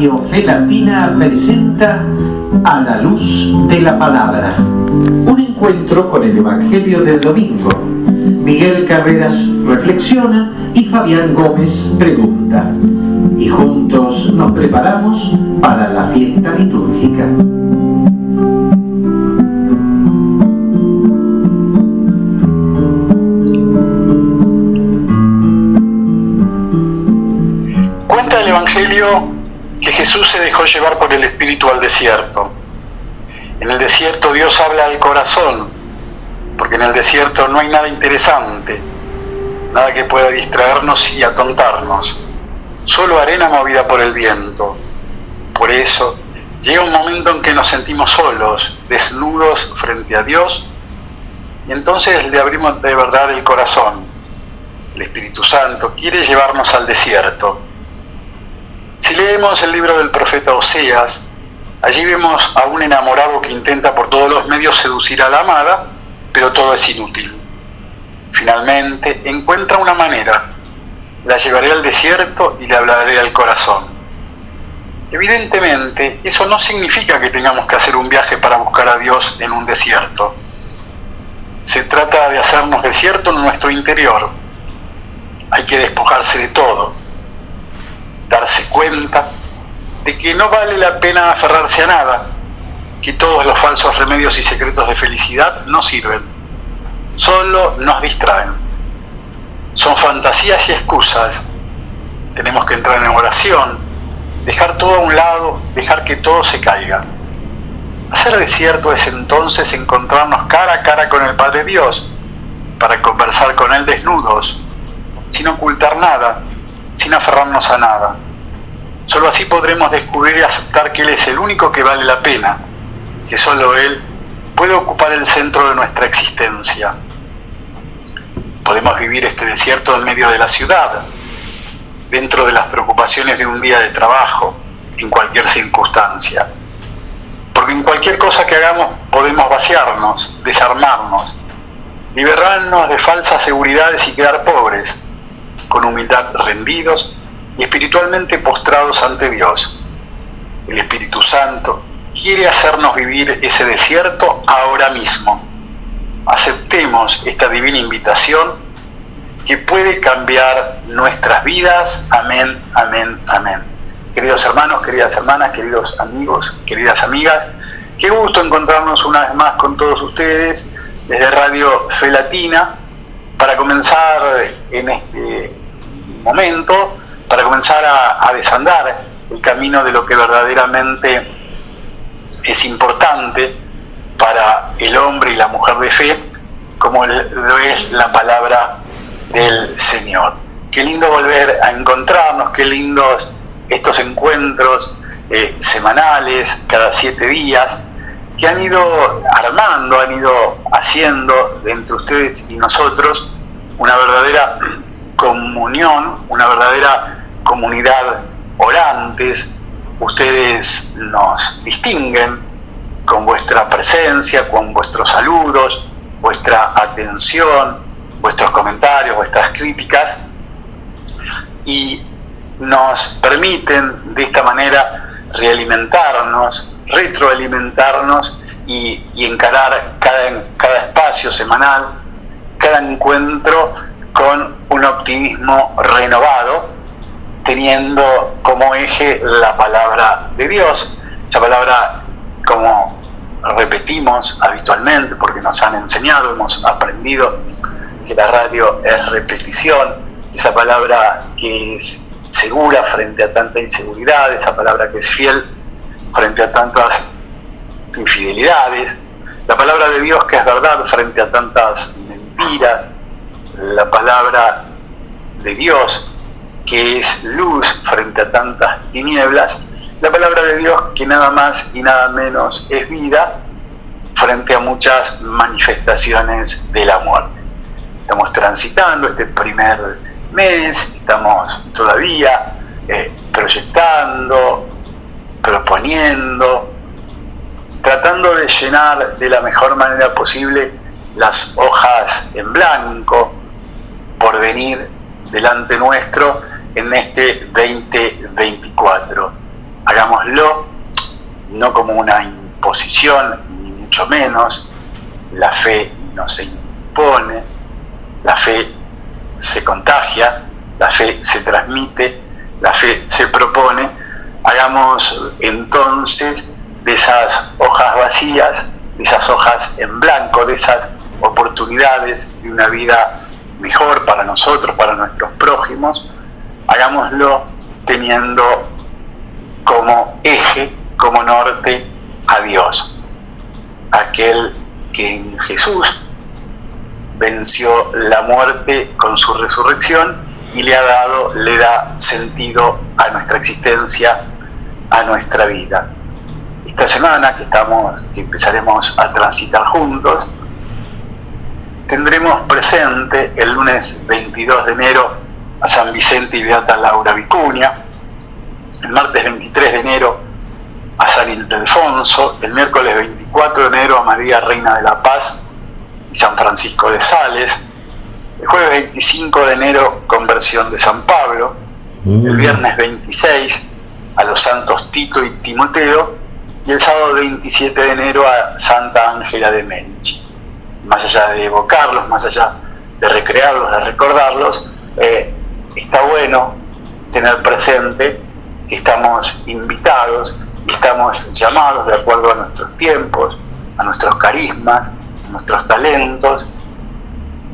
Radio Fe Latina presenta A la Luz de la Palabra, un encuentro con el Evangelio del domingo. Miguel Carreras reflexiona y Fabián Gómez pregunta. Y juntos nos preparamos para la fiesta litúrgica. Cuenta el Evangelio que Jesús se dejó llevar por el Espíritu al desierto. En el desierto Dios habla al corazón, porque en el desierto no hay nada interesante, nada que pueda distraernos y atontarnos, solo arena movida por el viento. Por eso llega un momento en que nos sentimos solos, desnudos frente a Dios, y entonces le abrimos de verdad el corazón. El Espíritu Santo quiere llevarnos al desierto. Si leemos el libro del profeta Oseas, allí vemos a un enamorado que intenta por todos los medios seducir a la amada, pero todo es inútil. Finalmente encuentra una manera: la llevaré al desierto y le hablaré al corazón. Evidentemente, eso no significa que tengamos que hacer un viaje para buscar a Dios en un desierto. Se trata de hacernos desierto en nuestro interior. Hay que despojarse de todo, darse cuenta de que no vale la pena aferrarse a nada, que todos los falsos remedios y secretos de felicidad no sirven, solo nos distraen. Son fantasías y excusas. Tenemos que entrar en oración, dejar todo a un lado, dejar que todo se caiga. Hacer desierto es entonces encontrarnos cara a cara con el Padre Dios, para conversar con Él desnudos, sin ocultar nada, sin aferrarnos a nada. Solo así podremos descubrir y aceptar que Él es el único que vale la pena, que solo Él puede ocupar el centro de nuestra existencia. Podemos vivir este desierto en medio de la ciudad, dentro de las preocupaciones de un día de trabajo, en cualquier circunstancia. Porque en cualquier cosa que hagamos podemos vaciarnos, desarmarnos, liberarnos de falsas seguridades y quedar pobres, con humildad rendidos y espiritualmente postrados ante Dios. El Espíritu Santo quiere hacernos vivir ese desierto ahora mismo. Aceptemos esta divina invitación que puede cambiar nuestras vidas. Amén, amén, amén. Queridos hermanos, queridas hermanas, queridos amigos, queridas amigas, qué gusto encontrarnos una vez más con todos ustedes desde Radio Fe Latina para comenzar en este momento, para comenzar a desandar el camino de lo que verdaderamente es importante para el hombre y la mujer de fe, como lo es la palabra del Señor. Qué lindo volver a encontrarnos, qué lindos estos encuentros semanales, cada 7 días, que han ido armando, han ido haciendo de entre ustedes y nosotros una verdadera comunión, una verdadera comunidad orantes. Ustedes nos distinguen con vuestra presencia, con vuestros saludos, vuestra atención, vuestros comentarios, vuestras críticas, y nos permiten de esta manera realimentarnos, retroalimentarnos y encarar cada espacio semanal, cada encuentro con un optimismo renovado, teniendo como eje la palabra de Dios. Esa palabra, como repetimos habitualmente porque nos han enseñado, hemos aprendido que la radio es repetición, esa palabra que es segura frente a tanta inseguridad, esa palabra que es fiel frente a tantas infidelidades, la palabra de Dios que es verdad frente a tantas mentiras, la palabra de Dios que es luz frente a tantas tinieblas, la palabra de Dios que nada más y nada menos es vida frente a muchas manifestaciones de la muerte. Estamos transitando este primer mes, estamos todavía proyectando, proponiendo, tratando de llenar de la mejor manera posible las hojas en blanco por venir delante nuestro en este 2024. Hagámoslo no como una imposición, ni mucho menos. La fe no se impone, la fe se contagia, la fe se transmite, la fe se propone. Hagamos entonces de esas hojas vacías, de esas hojas en blanco, de esas oportunidades de una vida mejor para nosotros, para nuestros prójimos, hagámoslo teniendo como eje, como norte a Dios, aquel que en Jesús venció la muerte con su resurrección y le da sentido a nuestra existencia, a nuestra vida. Esta semana que empezaremos a transitar juntos, tendremos presente el lunes 22 de enero a San Vicente y Beata Laura Vicuña, el martes 23 de enero a San Ildefonso, el miércoles 24 de enero a María Reina de la Paz y San Francisco de Sales, el jueves 25 de enero Conversión de San Pablo, el viernes 26 a los santos Tito y Timoteo y el sábado 27 de enero a Santa Ángela de Medici. Más allá de evocarlos, más allá de recrearlos, de recordarlos, está bueno tener presente que estamos invitados y estamos llamados de acuerdo a nuestros tiempos, a nuestros carismas, a nuestros talentos.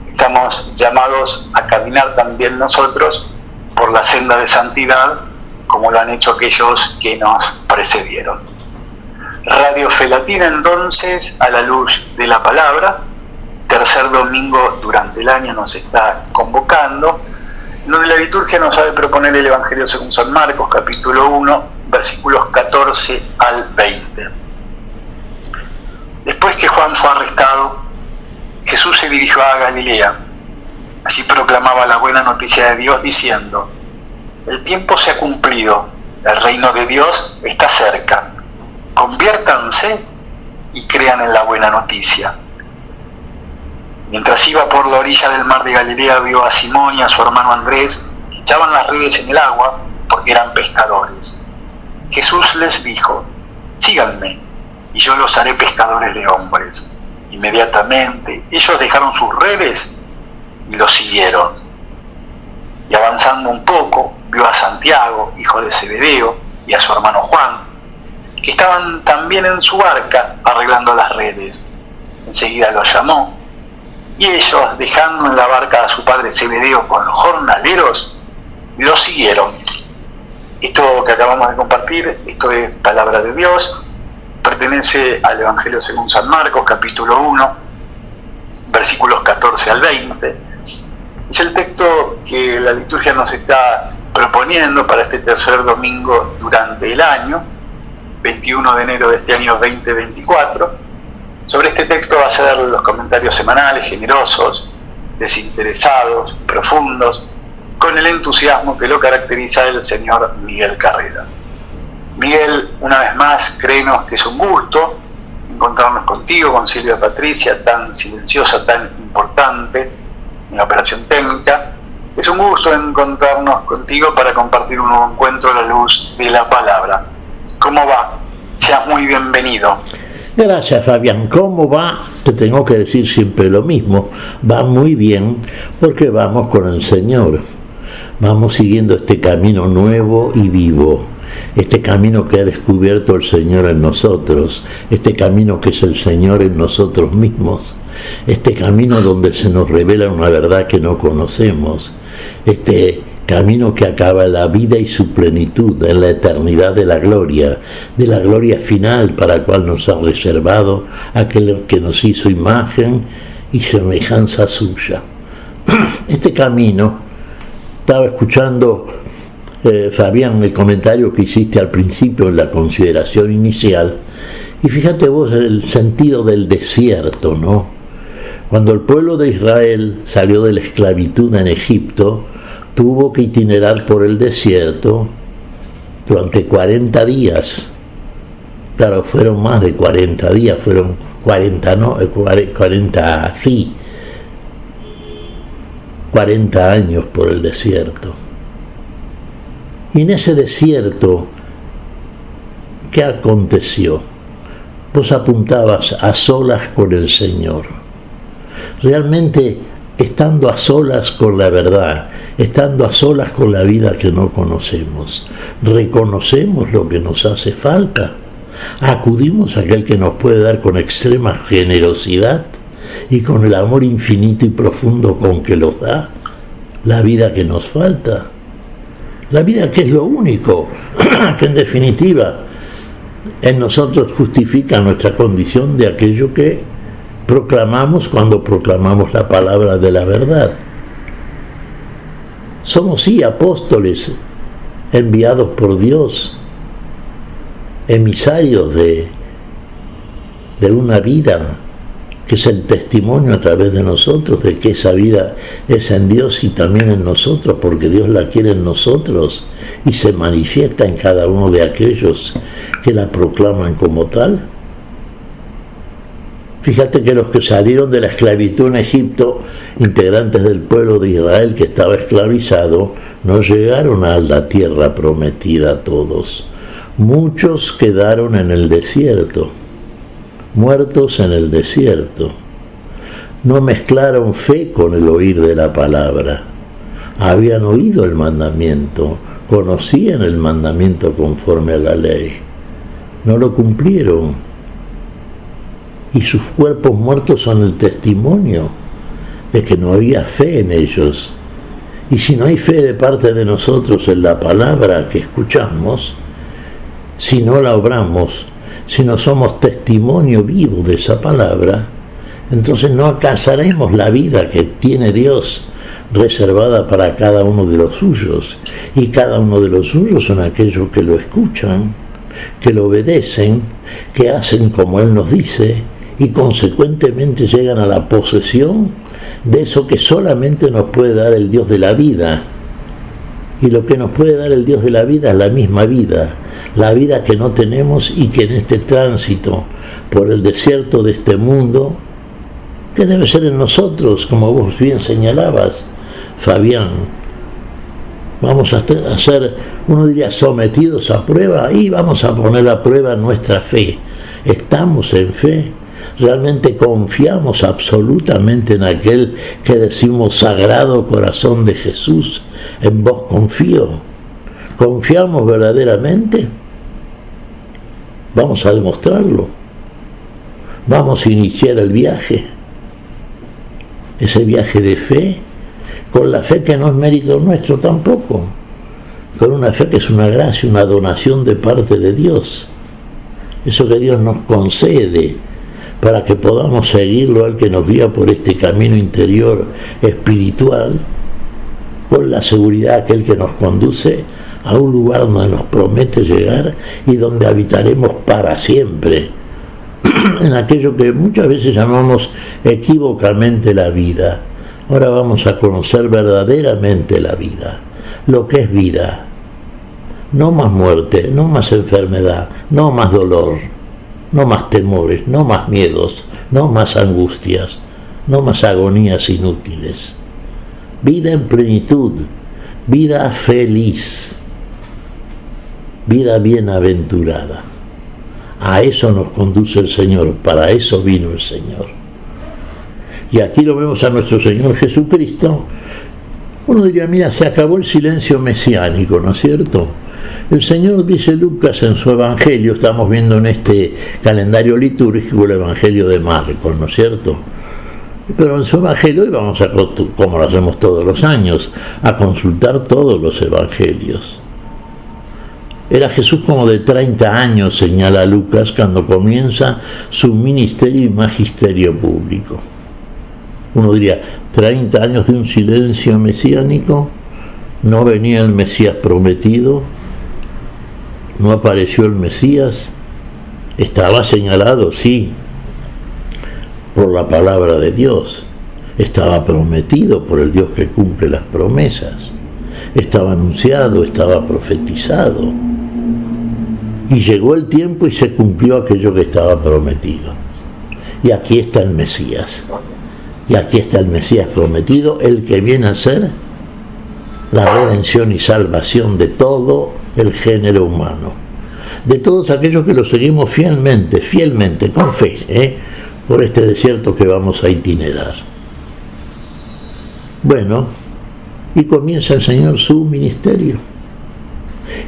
Estamos llamados a caminar también nosotros por la senda de santidad, como lo han hecho aquellos que nos precedieron. Radio Fe Latina, entonces, a la luz de la palabra, tercer domingo durante el año nos está convocando, donde la liturgia nos ha de proponer el Evangelio según San Marcos, capítulo 1, versículos 14 al 20. Después que Juan fue arrestado, Jesús se dirigió a Galilea. Allí proclamaba la buena noticia de Dios diciendo: el tiempo se ha cumplido, el reino de Dios está cerca. Conviértanse y crean en la buena noticia. Mientras iba por la orilla del mar de Galilea, vio a Simón y a su hermano Andrés que echaban las redes en el agua porque eran pescadores. Jesús les dijo: síganme y yo los haré pescadores de hombres. Inmediatamente ellos dejaron sus redes y lo siguieron. Y avanzando un poco, vio a Santiago, hijo de Zebedeo, y a su hermano Juan, que estaban también en su barca arreglando las redes. Enseguida los llamó, y ellos, dejando en la barca a su padre Zebedeo con los jornaleros, lo siguieron. Esto que acabamos de compartir, esto es palabra de Dios, pertenece al Evangelio según San Marcos, capítulo 1, versículos 14 al 20. Es el texto que la liturgia nos está proponiendo para este tercer domingo durante el año, 21 de enero de este año 2024. Sobre este texto va a ser los comentarios semanales, generosos, desinteresados, profundos, con el entusiasmo que lo caracteriza el señor Miguel Carreras. Miguel, una vez más, créenos que es un gusto encontrarnos contigo, con Silvia Patricia, tan silenciosa, tan importante en la operación técnica. Es un gusto encontrarnos contigo para compartir un nuevo encuentro a la luz de la palabra. ¿Cómo va? Seas muy bienvenido. Gracias, Fabián. ¿Cómo va? Te tengo que decir siempre lo mismo. Va muy bien porque vamos con el Señor. Vamos siguiendo este camino nuevo y vivo. Este camino que ha descubierto el Señor en nosotros. Este camino que es el Señor en nosotros mismos. Este camino donde se nos revela una verdad que no conocemos. Este camino que acaba en la vida y su plenitud, en la eternidad de la gloria final para la cual nos ha reservado aquel que nos hizo imagen y semejanza suya. Este camino, estaba escuchando, Fabián, el comentario que hiciste al principio en la consideración inicial, y fíjate vos el sentido del desierto, ¿no? Cuando el pueblo de Israel salió de la esclavitud en Egipto, tuvo que itinerar por el desierto durante 40 días. Claro, fueron más de 40 días, fueron 40 años por el desierto. Y en ese desierto ¿qué aconteció? Vos apuntabas a solas con el Señor. Realmente, estando a solas con la verdad, estando a solas con la vida que no conocemos, reconocemos lo que nos hace falta, acudimos a aquel que nos puede dar con extrema generosidad y con el amor infinito y profundo con que nos da la vida que nos falta, la vida que es lo único que en definitiva en nosotros justifica nuestra condición de aquello que proclamamos cuando proclamamos la palabra de la verdad. Somos sí apóstoles enviados por Dios, emisarios de una vida que es el testimonio a través de nosotros de que esa vida es en Dios y también en nosotros, porque Dios la quiere en nosotros y se manifiesta en cada uno de aquellos que la proclaman como tal. Fíjate que los que salieron de la esclavitud en Egipto, integrantes del pueblo de Israel que estaba esclavizado, no llegaron a la tierra prometida todos. Muchos quedaron en el desierto, muertos en el desierto. No mezclaron fe con el oír de la palabra. Habían oído el mandamiento, conocían el mandamiento conforme a la ley. No lo cumplieron. Y sus cuerpos muertos son el testimonio de que no había fe en ellos. Y si no hay fe de parte de nosotros en la palabra que escuchamos, si no la obramos, si no somos testimonio vivo de esa palabra, entonces no alcanzaremos la vida que tiene Dios reservada para cada uno de los suyos. Y cada uno de los suyos son aquellos que lo escuchan, que lo obedecen, que hacen como Él nos dice y consecuentemente llegan a la posesión de eso que solamente nos puede dar el Dios de la vida. Y lo que nos puede dar el Dios de la vida es la misma vida, la vida que no tenemos y que en este tránsito por el desierto de este mundo, que debe ser en nosotros, como vos bien señalabas, Fabián, vamos a ser, uno diría, sometidos a prueba y vamos a poner a prueba nuestra fe. ¿Estamos en fe? ¿Realmente confiamos absolutamente en aquel que decimos Sagrado Corazón de Jesús? En vos confío. ¿Confiamos verdaderamente? Vamos a demostrarlo. Vamos a iniciar el viaje. Ese viaje de fe, con la fe que no es mérito nuestro tampoco, con una fe que es una gracia, una donación de parte de Dios. Eso que Dios nos concede para que podamos seguirlo al que nos guía por este camino interior espiritual, con la seguridad aquel que nos conduce a un lugar donde nos promete llegar y donde habitaremos para siempre, en aquello que muchas veces llamamos equívocamente la vida. Ahora vamos a conocer verdaderamente la vida, lo que es vida. No más muerte, no más enfermedad, no más dolor, no más temores, no más miedos, no más angustias, no más agonías inútiles. Vida en plenitud, vida feliz, vida bienaventurada. A eso nos conduce el Señor, para eso vino el Señor. Y aquí lo vemos a nuestro Señor Jesucristo. Uno diría, mira, se acabó el silencio mesiánico, ¿no es cierto? El Señor, dice Lucas en su Evangelio, estamos viendo en este calendario litúrgico el Evangelio de Marcos, ¿no es cierto? Pero en su Evangelio, y vamos a, como lo hacemos todos los años, a consultar todos los Evangelios. Era Jesús como de 30 años, señala Lucas, cuando comienza su ministerio y magisterio público. Uno diría, 30 años de un silencio mesiánico, no venía el Mesías prometido, no apareció el Mesías, estaba señalado, sí, por la palabra de Dios, estaba prometido por el Dios que cumple las promesas, estaba anunciado, estaba profetizado, y llegó el tiempo y se cumplió aquello que estaba prometido. Y aquí está el Mesías, y aquí está el Mesías prometido, el que viene a ser la redención y salvación de todo el género humano, de todos aquellos que lo seguimos fielmente, con fe, por este desierto que vamos a itinerar. Bueno, y comienza el Señor su ministerio,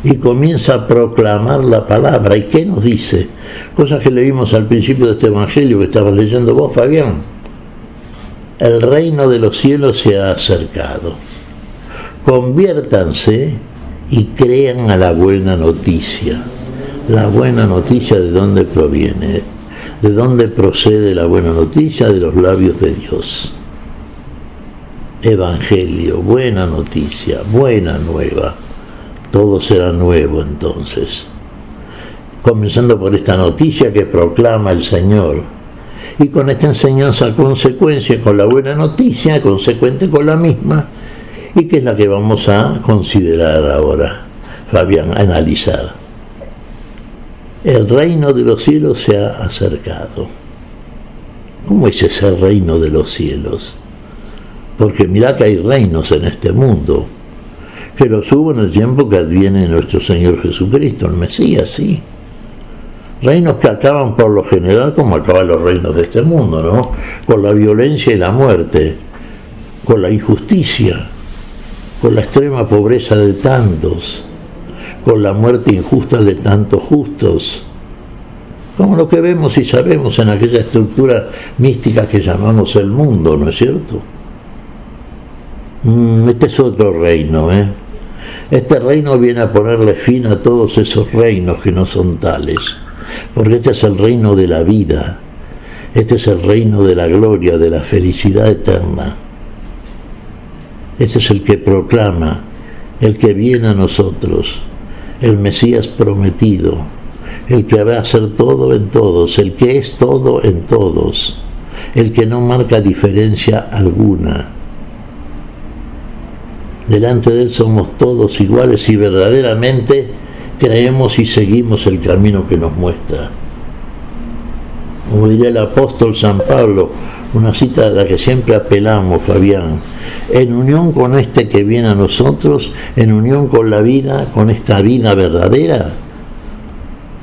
y comienza a proclamar la palabra. ¿Y qué nos dice? Cosas que leímos al principio de este evangelio que estabas leyendo vos, Fabián. El reino de los cielos se ha acercado. Conviértanse y crean a la buena noticia. La buena noticia, ¿de dónde proviene? ¿De dónde procede la buena noticia? De los labios de Dios. Evangelio, buena noticia, buena nueva. Todo será nuevo entonces. Comenzando por esta noticia que proclama el Señor. Y con esta enseñanza consecuencia con la buena noticia, consecuente con la misma, y que es la que vamos a considerar ahora, Fabián, a analizar. El reino de los cielos se ha acercado. ¿Cómo es ese reino de los cielos? Porque mirá que hay reinos en este mundo, que los hubo en el tiempo que adviene nuestro Señor Jesucristo, el Mesías, sí. Reinos que acaban por lo general como acaban los reinos de este mundo, ¿no? Con la violencia y la muerte, con la injusticia, con la extrema pobreza de tantos, con la muerte injusta de tantos justos, como lo que vemos y sabemos en aquella estructura mística que llamamos el mundo, ¿no es cierto? Este es otro reino, Este reino viene a ponerle fin a todos esos reinos que no son tales. Porque este es el reino de la vida, este es el reino de la gloria, de la felicidad eterna. Este es el que proclama, el que viene a nosotros, el Mesías prometido, el que va a ser todo en todos, el que es todo en todos, el que no marca diferencia alguna. Delante de él somos todos iguales y verdaderamente creemos y seguimos el camino que nos muestra. Como diría el apóstol San Pablo, una cita a la que siempre apelamos, Fabián, en unión con este que viene a nosotros, en unión con la vida, con esta vida verdadera.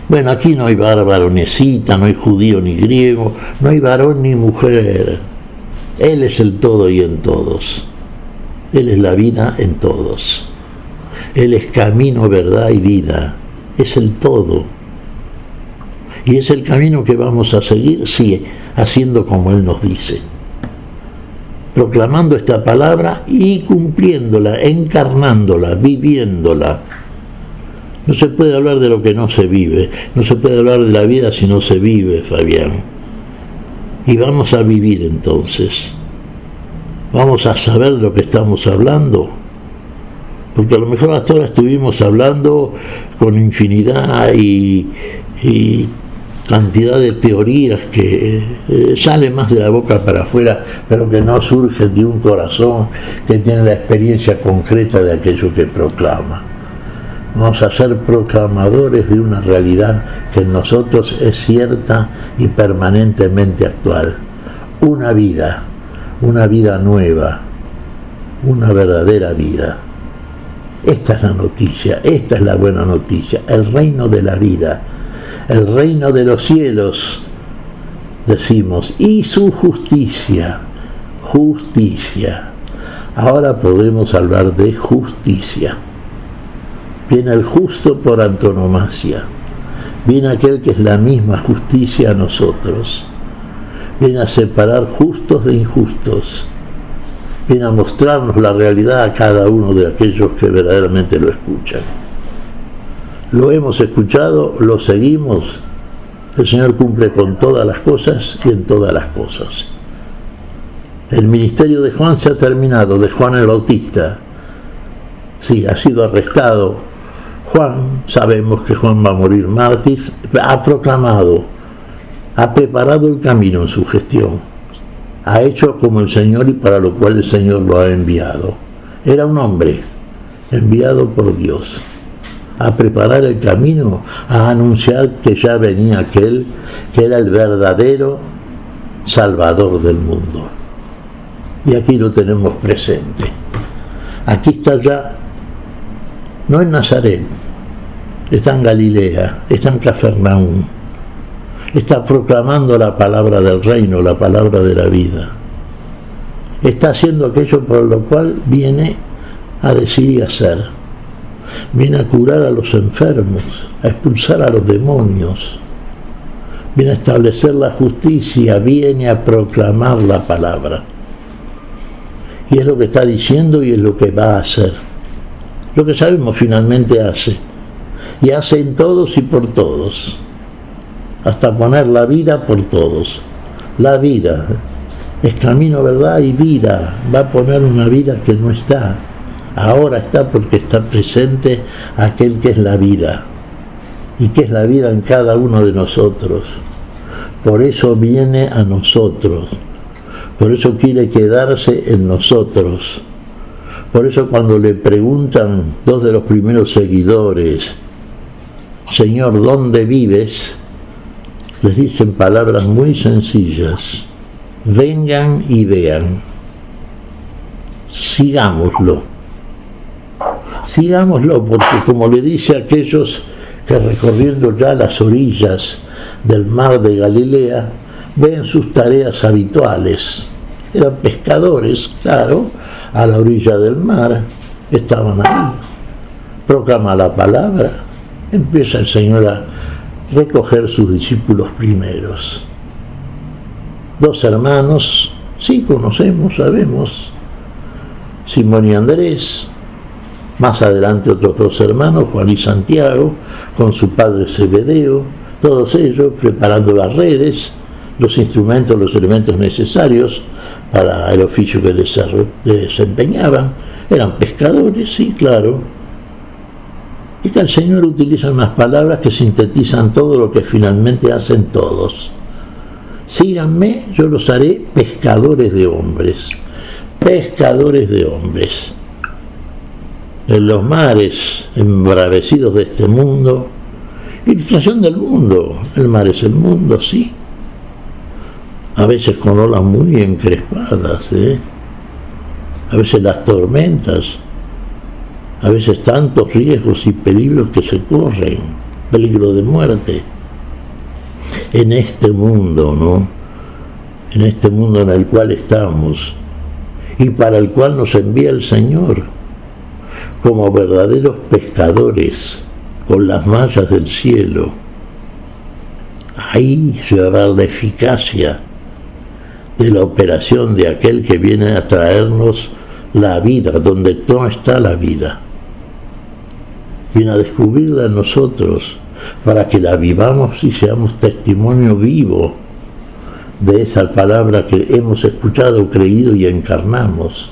Bueno, aquí no hay bárbaro ni escita, no hay judío ni griego, no hay varón ni mujer. Él es el todo y en todos. Él es la vida en todos. Él es camino, verdad y vida. Es el todo. Y es el camino que vamos a seguir, sí, haciendo como Él nos dice. Proclamando esta palabra y cumpliéndola, encarnándola, viviéndola. No se puede hablar de lo que no se vive. No se puede hablar de la vida si no se vive, Fabián. Y vamos a vivir entonces. Vamos a saber de lo que estamos hablando. Porque a lo mejor hasta ahora estuvimos hablando con infinidad y cantidad de teorías que salen más de la boca para afuera, pero que no surgen de un corazón que tiene la experiencia concreta de aquello que proclama. Vamos a ser proclamadores de una realidad que en nosotros es cierta y permanentemente actual. Una vida nueva, una verdadera vida. Esta es la noticia, esta es la buena noticia, el reino de la vida, el reino de los cielos, decimos, y su justicia. Ahora podemos hablar de justicia. Viene el justo por antonomasia, viene aquel que es la misma justicia a nosotros, viene a separar justos de injustos, viene a mostrarnos la realidad a cada uno de aquellos que verdaderamente lo escuchan. Lo hemos escuchado, lo seguimos. El Señor cumple con todas las cosas y en todas las cosas. El ministerio de Juan se ha terminado, de Juan el Bautista. Sí, ha sido arrestado. Juan, sabemos que Juan va a morir mártir, ha proclamado, ha preparado el camino en su gestión. Ha hecho como el Señor y para lo cual el Señor lo ha enviado. Era un hombre enviado por Dios a preparar el camino, a anunciar que ya venía aquel que era el verdadero Salvador del mundo. Y aquí lo tenemos presente. Aquí está ya, no en Nazaret, está en Galilea, está en Cafarnaúm, está proclamando la palabra del reino, la palabra de la vida. Está haciendo aquello por lo cual viene a decir y hacer. Viene a curar a los enfermos, a expulsar a los demonios. Viene a establecer la justicia, viene a proclamar la palabra. Y es lo que está diciendo y es lo que va a hacer. Lo que sabemos finalmente hace. Y hace en todos y por todos. Hasta poner la vida por todos. La vida es camino, verdad y vida. Va a poner una vida que no está. Ahora está porque está presente aquel que es la vida. Y que es la vida en cada uno de nosotros. Por eso viene a nosotros. Por eso quiere quedarse en nosotros. Por eso cuando le preguntan dos de los primeros seguidores, Señor, ¿dónde vives?, les dicen palabras muy sencillas: vengan y vean. Sigámoslo. Sigámoslo, porque como le dice a aquellos que recorriendo ya las orillas del mar de Galilea, ven sus tareas habituales. Eran pescadores, claro, a la orilla del mar, estaban ahí. Proclama la palabra, empieza el Señor a recoger sus discípulos primeros. Dos hermanos, sí conocemos, sabemos, Simón y Andrés, más adelante otros dos hermanos, Juan y Santiago, con su padre Zebedeo, todos ellos preparando las redes, los instrumentos, los elementos necesarios para el oficio que desempeñaban. Eran pescadores, sí, claro. Y que el Señor utiliza unas palabras que sintetizan todo lo que finalmente hacen todos. Síganme, yo los haré pescadores de hombres. Pescadores de hombres. En los mares embravecidos de este mundo, ilustración del mundo, el mar es el mundo, sí. A veces con olas muy encrespadas, a veces las tormentas, a veces tantos riesgos y peligros que se corren, peligro de muerte. En este mundo, ¿no? En este mundo en el cual estamos y para el cual nos envía el Señor, como verdaderos pescadores, con las mallas del cielo. Ahí se va a dar la eficacia de la operación de aquel que viene a traernos la vida, donde no está la vida. Viene a descubrirla en nosotros, para que la vivamos y seamos testimonio vivo de esa palabra que hemos escuchado, creído y encarnamos.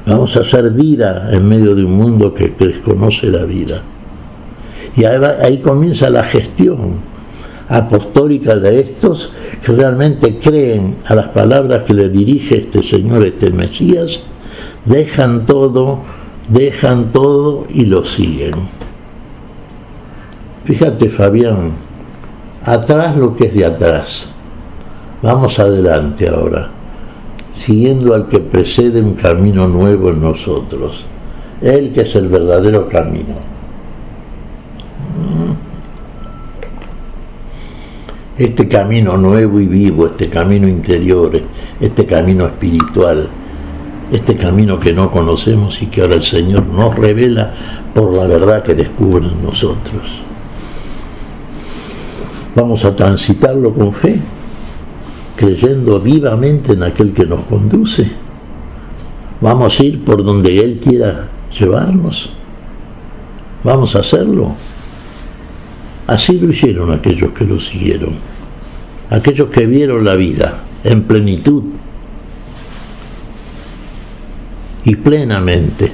Vamos a hacer vida en medio de un mundo que desconoce la vida. Y ahí comienza la gestión apostólica de estos que realmente creen a las palabras que le dirige este Señor, este Mesías, dejan todo y lo siguen. Fíjate, Fabián, atrás lo que es de atrás. Vamos adelante ahora, siguiendo al que precede un camino nuevo en nosotros, Él que es el verdadero camino. Este camino nuevo y vivo, este camino interior, este camino espiritual, este camino que no conocemos y que ahora el Señor nos revela por la verdad que descubre en nosotros. Vamos a transitarlo con fe, creyendo vivamente en aquel que nos conduce. Vamos a ir por donde Él quiera llevarnos. Vamos a hacerlo. Así lo hicieron aquellos que lo siguieron, aquellos que vieron la vida en plenitud y plenamente,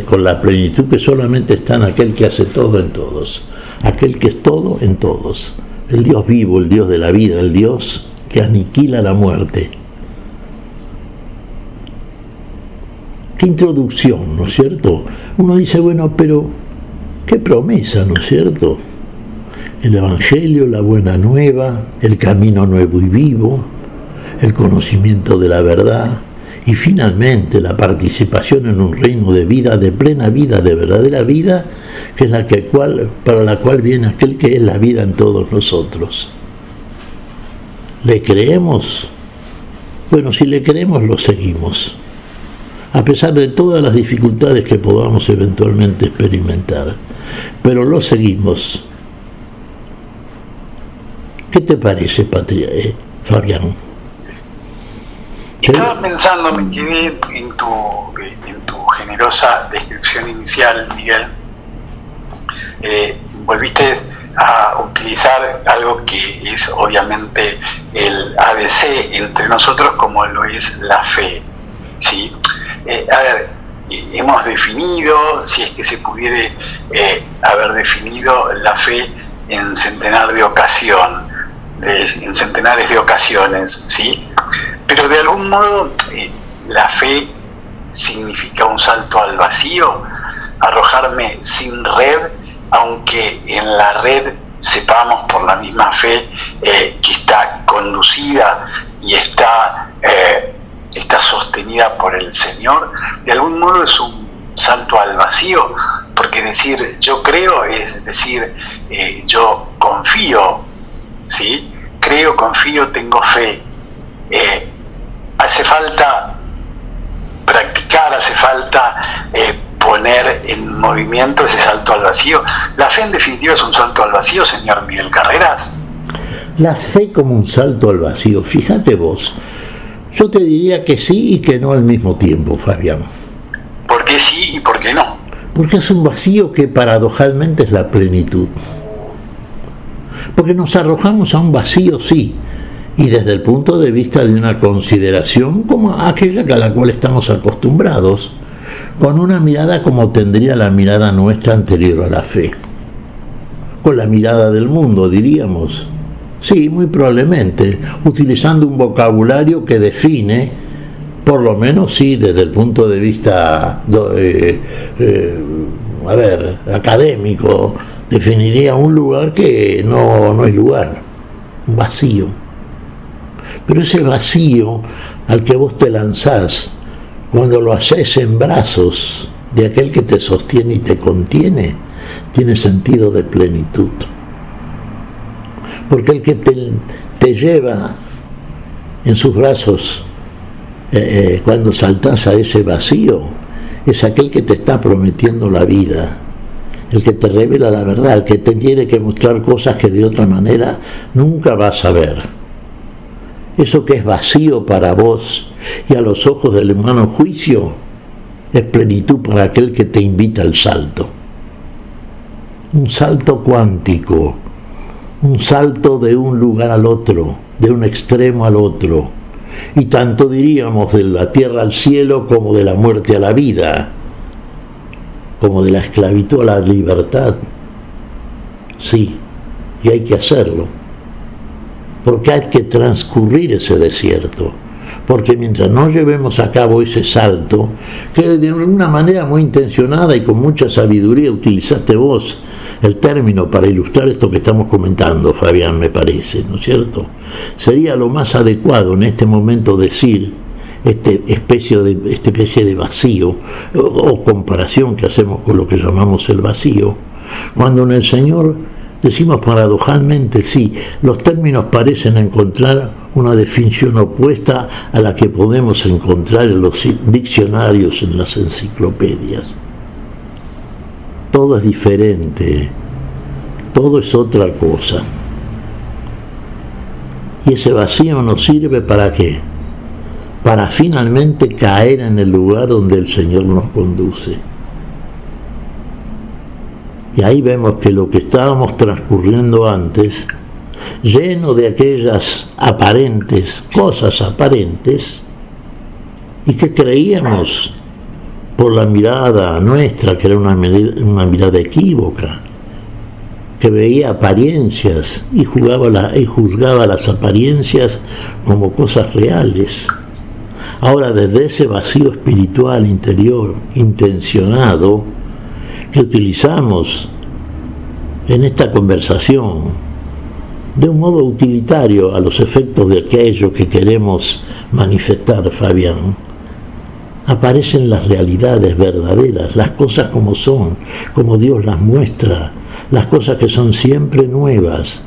con la plenitud que solamente está en aquel que hace todo en todos, aquel que es todo en todos, el Dios vivo, el Dios de la vida, el Dios que aniquila la muerte. Qué introducción, ¿no es cierto? Uno dice, bueno, pero qué promesa, ¿no es cierto? El Evangelio, la buena nueva, el camino nuevo y vivo, el conocimiento de la verdad Y finalmente la participación en un reino de vida, de plena vida, de verdadera vida, que es para la cual viene aquel que es la vida en todos nosotros. ¿Le creemos? Bueno, si le creemos, lo seguimos, a pesar de todas las dificultades que podamos eventualmente experimentar, pero lo seguimos. ¿Qué te parece, Fabián? Estaba pensando, me quedé en tu generosa descripción inicial, Miguel. Volviste a utilizar algo que es obviamente el ABC entre nosotros, como lo es la fe, ¿sí? Hemos definido, si es que se pudiera haber definido la fe en centenares de ocasiones, ¿sí? Pero de algún modo la fe significa un salto al vacío, arrojarme sin red, aunque en la red sepamos por la misma fe que está conducida y está sostenida por el Señor. De algún modo es un salto al vacío, porque decir yo creo es decir yo confío, ¿sí? Creo, confío, tengo fe. Hace falta practicar, hace falta poner en movimiento ese salto al vacío. La fe en definitiva es un salto al vacío, señor Miguel Carreras. La fe como un salto al vacío, fíjate vos, yo te diría que sí y que no al mismo tiempo, Fabián. ¿Por qué sí y por qué no? Porque es un vacío que paradojalmente es la plenitud. Porque nos arrojamos a un vacío, sí, y desde el punto de vista de una consideración como aquella a la cual estamos acostumbrados, con una mirada como tendría la mirada nuestra anterior a la fe, con la mirada del mundo, diríamos. Sí, muy probablemente, utilizando un vocabulario que define, por lo menos sí, desde el punto de vista académico, definiría un lugar que no es lugar, un vacío. Pero ese vacío al que vos te lanzás, cuando lo haces en brazos de aquel que te sostiene y te contiene, tiene sentido de plenitud. Porque el que te lleva en sus brazos cuando saltás a ese vacío es aquel que te está prometiendo la vida, el que te revela la verdad, el que te tiene que mostrar cosas que de otra manera nunca vas a ver. Eso que es vacío para vos y a los ojos del humano juicio es plenitud para aquel que te invita al salto. Un salto cuántico, un salto de un lugar al otro, de un extremo al otro, y tanto diríamos de la tierra al cielo como de la muerte a la vida, como de la esclavitud a la libertad. Sí, y hay que hacerlo, porque hay que transcurrir ese desierto, porque mientras no llevemos a cabo ese salto, que de una manera muy intencionada y con mucha sabiduría utilizaste vos el término para ilustrar esto que estamos comentando, Fabián, me parece, ¿no es cierto? Sería lo más adecuado en este momento decir esta especie de vacío o comparación que hacemos con lo que llamamos el vacío, cuando en el Señor decimos paradojalmente, sí, los términos parecen encontrar una definición opuesta a la que podemos encontrar en los diccionarios, en las enciclopedias. Todo es diferente, todo es otra cosa. Y ese vacío nos sirve ¿para qué? Para finalmente caer en el lugar donde el Señor nos conduce. Y ahí vemos que lo que estábamos transcurriendo antes, lleno de aquellas cosas aparentes, y que creíamos por la mirada nuestra, que era una mirada equívoca, que veía apariencias y juzgaba las apariencias como cosas reales. Ahora, desde ese vacío espiritual interior, intencionado, que utilizamos en esta conversación, de un modo utilitario a los efectos de aquello que queremos manifestar, Fabián, aparecen las realidades verdaderas, las cosas como son, como Dios las muestra, las cosas que son siempre nuevas.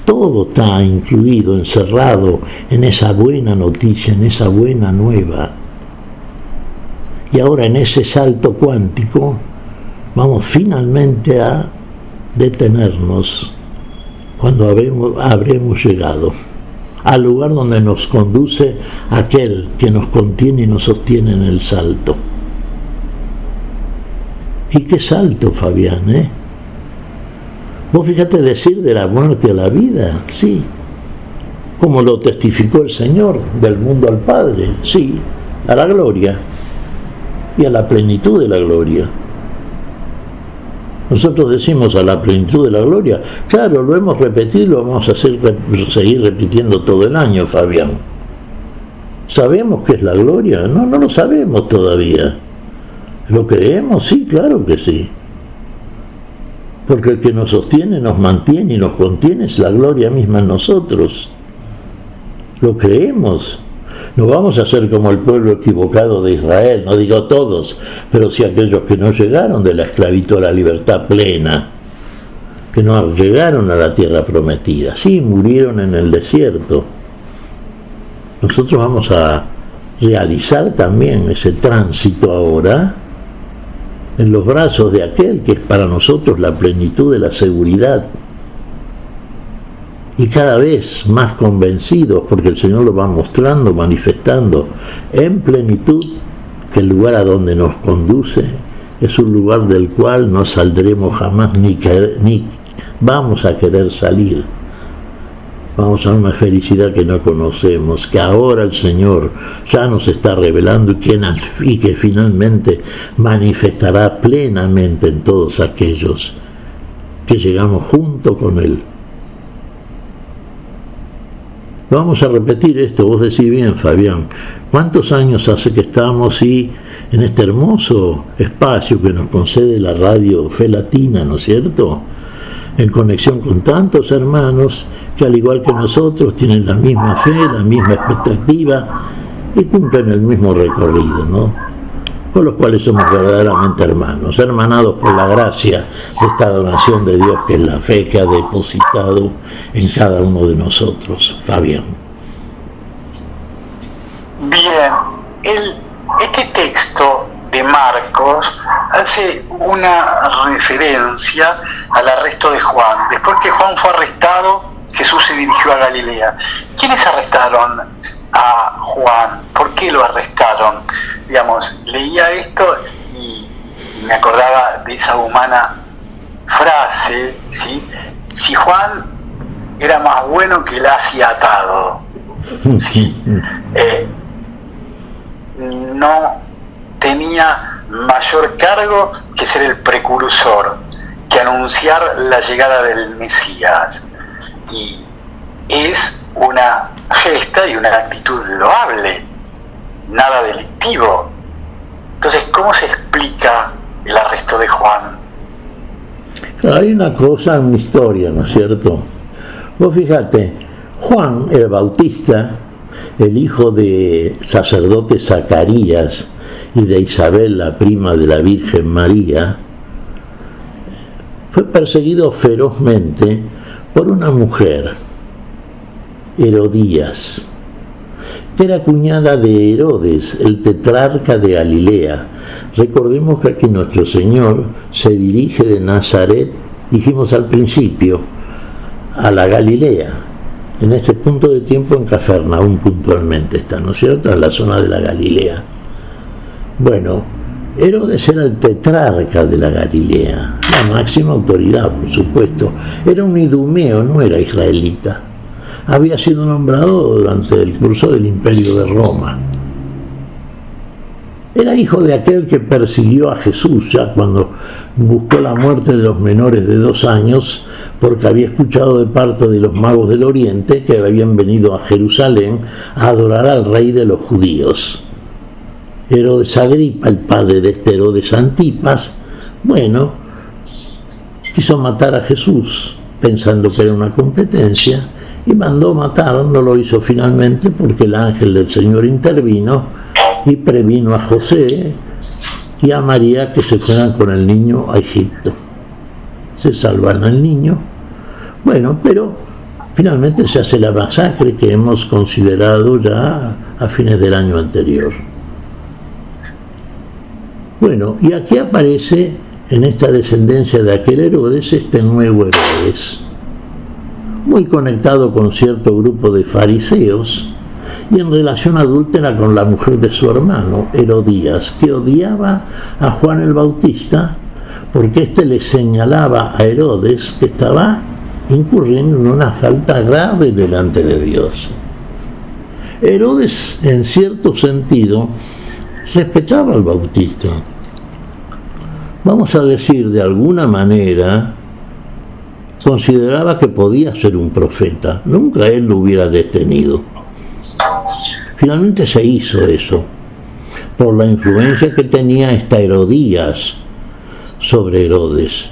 Todo está incluido, encerrado en esa buena noticia, en esa buena nueva. Y ahora en ese salto cuántico vamos finalmente a detenernos cuando habremos llegado al lugar donde nos conduce aquel que nos contiene y nos sostiene en el salto. ¿Y qué salto, Fabián, Vos fíjate decir de la muerte a la vida, sí, como lo testificó el Señor, del mundo al Padre, sí, a la gloria y a la plenitud de la gloria. Nosotros decimos a la plenitud de la gloria, claro, lo hemos repetido, lo vamos a seguir repitiendo todo el año, Fabián. ¿Sabemos qué es la gloria? No lo sabemos todavía. ¿Lo creemos? Sí, claro que sí. Porque el que nos sostiene, nos mantiene y nos contiene es la gloria misma en nosotros. ¿Lo creemos? No vamos a ser como el pueblo equivocado de Israel, no digo todos, pero sí aquellos que no llegaron de la esclavitud a la libertad plena, que no llegaron a la tierra prometida, sí, murieron en el desierto. Nosotros vamos a realizar también ese tránsito ahora en los brazos de aquel que es para nosotros la plenitud de la seguridad. Y cada vez más convencidos, porque el Señor lo va mostrando, manifestando en plenitud, que el lugar a donde nos conduce es un lugar del cual no saldremos jamás ni vamos a querer salir. Vamos a una felicidad que no conocemos, que ahora el Señor ya nos está revelando y que finalmente manifestará plenamente en todos aquellos que llegamos junto con Él. Vamos a repetir esto, vos decís bien, Fabián, ¿cuántos años hace que estamos en este hermoso espacio que nos concede la radio Fe Latina, ¿no es cierto?, en conexión con tantos hermanos que al igual que nosotros tienen la misma fe, la misma expectativa y cumplen el mismo recorrido, ¿no?, con los cuales somos verdaderamente hermanos, hermanados por la gracia de esta donación de Dios que es la fe que ha depositado en cada uno de nosotros. Fabián. Bien, este texto de Marcos hace una referencia al arresto de Juan. Después que Juan fue arrestado, Jesús se dirigió a Galilea. ¿Quiénes arrestaron a Juan? ¿Por qué lo arrestaron? Digamos, leía esto y me acordaba de esa humana frase, ¿sí? Si Juan era más bueno que el Asia atado, ¿sí? No tenía mayor cargo que ser el precursor, que anunciar la llegada del Mesías. Y es una gesta y una actitud loable, nada delictivo. Entonces, ¿cómo se explica el arresto de Juan? Hay una cosa, una historia, ¿no es cierto? Vos fíjate, Juan el Bautista, el hijo de sacerdote Zacarías y de Isabel, la prima de la Virgen María, fue perseguido ferozmente por una mujer, Herodías, que era cuñada de Herodes, el tetrarca de Galilea. Recordemos que aquí nuestro Señor se dirige de Nazaret, dijimos al principio, a la Galilea. En este punto de tiempo en Cafarnaúm puntualmente está, ¿no es cierto?, en la zona de la Galilea. Bueno, Herodes era el tetrarca de la Galilea, la máxima autoridad, por supuesto. Era un idumeo, no era israelita. Había sido nombrado durante el curso del Imperio de Roma. Era hijo de aquel que persiguió a Jesús ya cuando buscó la muerte de los menores de 2 años, porque había escuchado de parte de los magos del Oriente que habían venido a Jerusalén a adorar al rey de los judíos. Herodes Agripa, el padre de este Herodes Antipas, bueno, quiso matar a Jesús pensando que era una competencia y mandó matar. No lo hizo finalmente porque el ángel del Señor intervino y previno a José y a María que se fueran con el niño a Egipto. Se salvan al niño. Bueno, pero finalmente se hace la masacre que hemos considerado ya a fines del año anterior. Bueno, y aquí aparece en esta descendencia de aquel Herodes este nuevo Herodes, muy conectado con cierto grupo de fariseos y en relación adúltera con la mujer de su hermano, Herodías, que odiaba a Juan el Bautista porque éste le señalaba a Herodes que estaba incurriendo en una falta grave delante de Dios. Herodes, en cierto sentido, respetaba al Bautista. Vamos a decir, de alguna manera, consideraba que podía ser un profeta. Nunca él lo hubiera detenido. Finalmente se hizo eso, por la influencia que tenía esta Herodías sobre Herodes.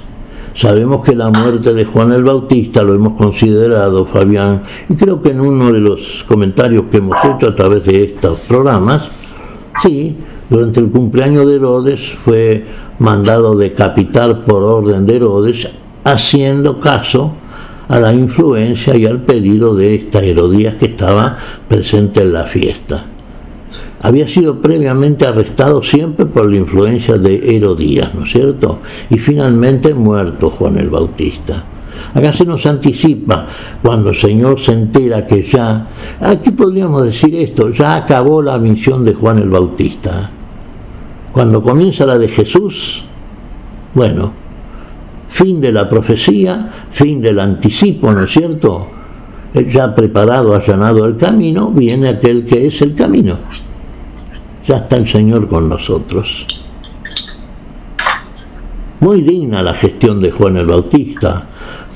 Sabemos que la muerte de Juan el Bautista lo hemos considerado, Fabián, y creo que en uno de los comentarios que hemos hecho a través de estos programas, sí, durante el cumpleaños de Herodes fue mandado decapitar por orden de Herodes, haciendo caso a la influencia y al peligro de esta Herodías que estaba presente en la fiesta. Había sido previamente arrestado siempre por la influencia de Herodías, ¿no es cierto? Y finalmente muerto Juan el Bautista. Acá se nos anticipa, cuando el Señor se entera que ya, aquí podríamos decir esto, ya acabó la misión de Juan el Bautista. Cuando comienza la de Jesús, bueno, fin de la profecía, fin del anticipo, ¿no es cierto? Ya preparado, allanado el camino, viene aquel que es el camino. Ya está el Señor con nosotros. Muy digna la gestión de Juan el Bautista,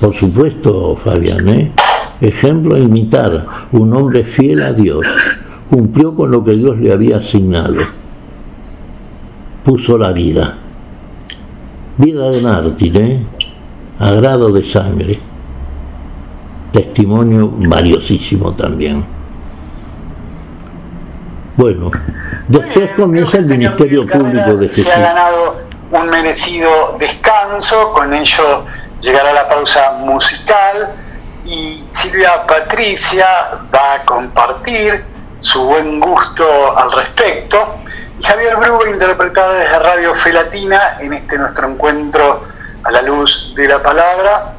por supuesto, Fabián, ejemplo a imitar, un hombre fiel a Dios, cumplió con lo que Dios le había asignado, puso la vida de mártir, a grado de sangre, testimonio valiosísimo también. Bueno, después comienza el ministerio público de Jesús. Se ha ganado un merecido descanso, con ello llegará la pausa musical y Silvia Patricia va a compartir su buen gusto al respecto. Y Javier Bru interpretará desde Radio Fe Latina en este nuestro encuentro a la luz de la palabra,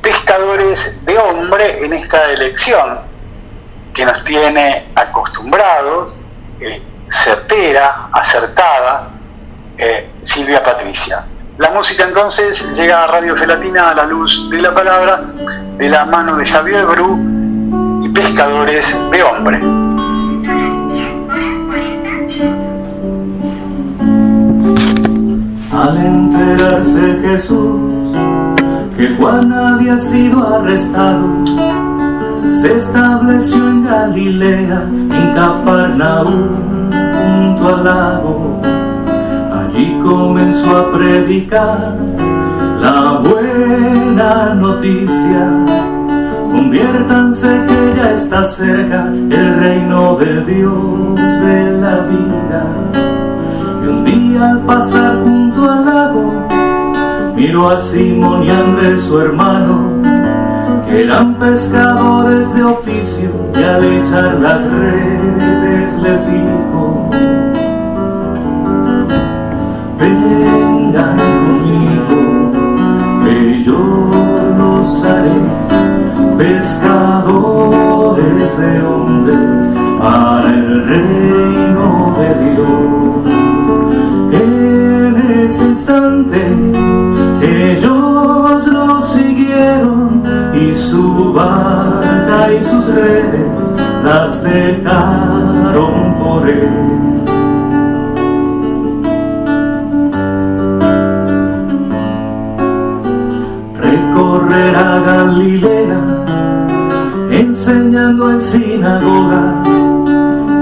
pescadores de hombre en esta elección que nos tiene acostumbrados, certera, acertada, Silvia Patricia. La música entonces llega a Radio Fe Latina a la luz de la palabra, de la mano de Javier Bru y pescadores de hombre. Al enterarse Jesús que Juan había sido arrestado, se estableció en Galilea, en Cafarnaúm, junto al lago. Allí comenzó a predicar la buena noticia. Conviértanse que ya está cerca el reino del Dios de la vida. Y un día al pasar junto al lago, miró a Simón y a Andrés su hermano, que eran pescadores de oficio, y al echar las redes les dijo: vengan conmigo, que yo los haré pescadores de hombres para el reino de Dios. En ese instante ellos lo siguieron, y su barca y sus redes las dejaron por él. Recorrer a Galilea, enseñando en sinagogas,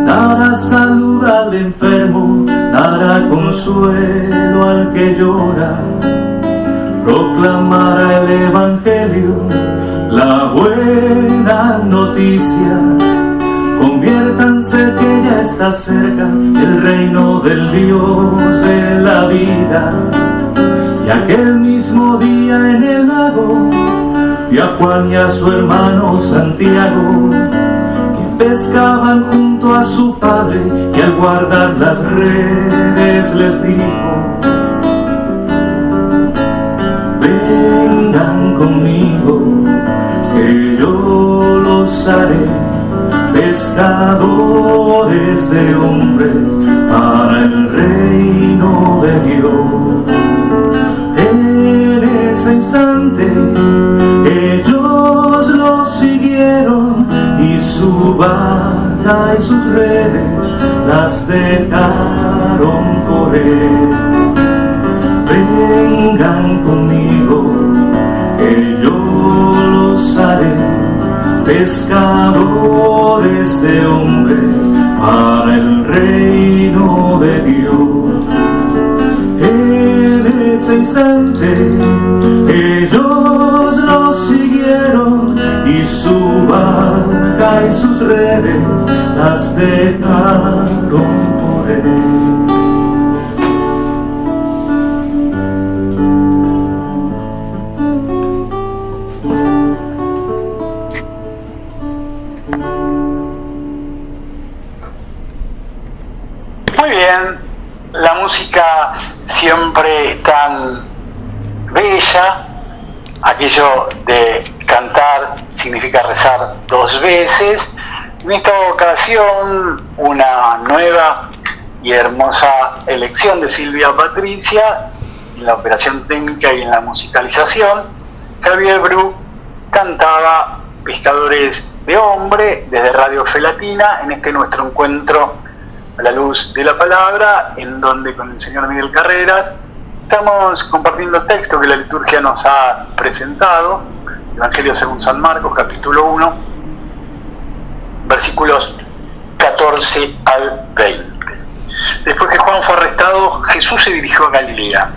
dará salud al enfermo, dará consuelo al que llora, proclamará el evangelio, la buena noticia. Conviértanse que ya ya está cerca el reino del Dios de la vida. Y aquel mismo día en el lago vi a Juan y a su hermano Santiago, que pescaban junto a su padre, y al guardar las redes les dijo: vengan conmigo, que yo los haré pescadores de hombres para el reino de Dios. En ese instante ellos los siguieron, y su barca y sus redes las dejaron correr. Vengan conmigo, que yo los haré pescadores de hombres para el reino de Dios. En ese instante ellos los siguieron, y su barca y sus redes las dejaron correr. La música siempre tan bella, aquello de cantar significa rezar dos veces. En esta ocasión, una nueva y hermosa elección de Silvia Patricia en la operación técnica y en la musicalización. Javier Bru cantaba Pescadores de Hombre desde Radio Fe Latina en este nuestro encuentro a la luz de la palabra, en donde con el señor Miguel Carreras estamos compartiendo el texto que la liturgia nos ha presentado, Evangelio según San Marcos, capítulo 1, versículos 14 al 20. Después que Juan fue arrestado, Jesús se dirigió a Galilea.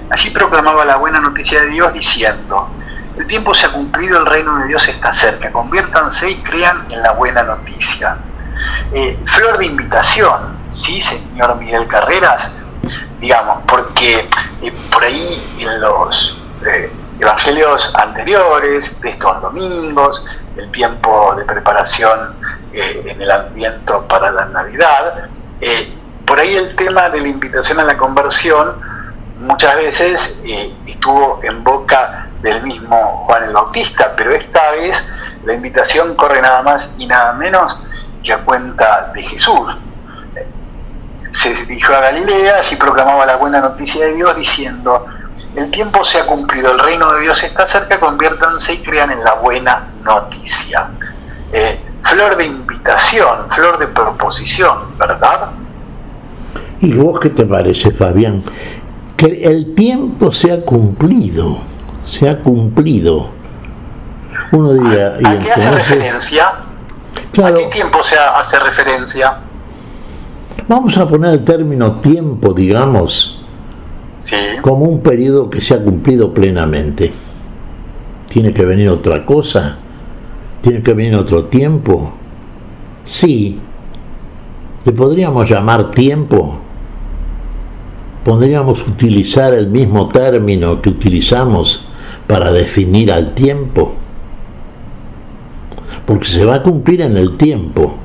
Allí proclamaba la buena noticia de Dios diciendo: el tiempo se ha cumplido, el reino de Dios está cerca, conviértanse y crean en la buena noticia. Flor de invitación, ¿sí, señor Miguel Carreras? Digamos, porque por ahí en los evangelios anteriores de estos domingos, el tiempo de preparación en el Adviento para la Navidad, por ahí el tema de la invitación a la conversión muchas veces estuvo en boca del mismo Juan el Bautista, pero esta vez la invitación corre nada más y nada menos que a cuenta de Jesús. Se dirigió a Galilea, así proclamaba la buena noticia de Dios diciendo: el tiempo se ha cumplido, el reino de Dios está cerca, conviértanse y crean en la buena noticia. Flor de invitación, flor de proposición, ¿verdad? ¿Y vos qué te parece, Fabián? Que el tiempo se ha cumplido, se ha cumplido. Uno diría... ¿A qué hace referencia? Claro, ¿A qué tiempo se hace referencia? Vamos a poner el término tiempo, digamos, Sí. como un periodo que se ha cumplido plenamente. ¿Tiene que venir otra cosa? ¿Tiene que venir otro tiempo? Sí. ¿Le podríamos llamar tiempo? ¿Podríamos utilizar el mismo término que utilizamos para definir al tiempo? Porque se va a cumplir en el tiempo,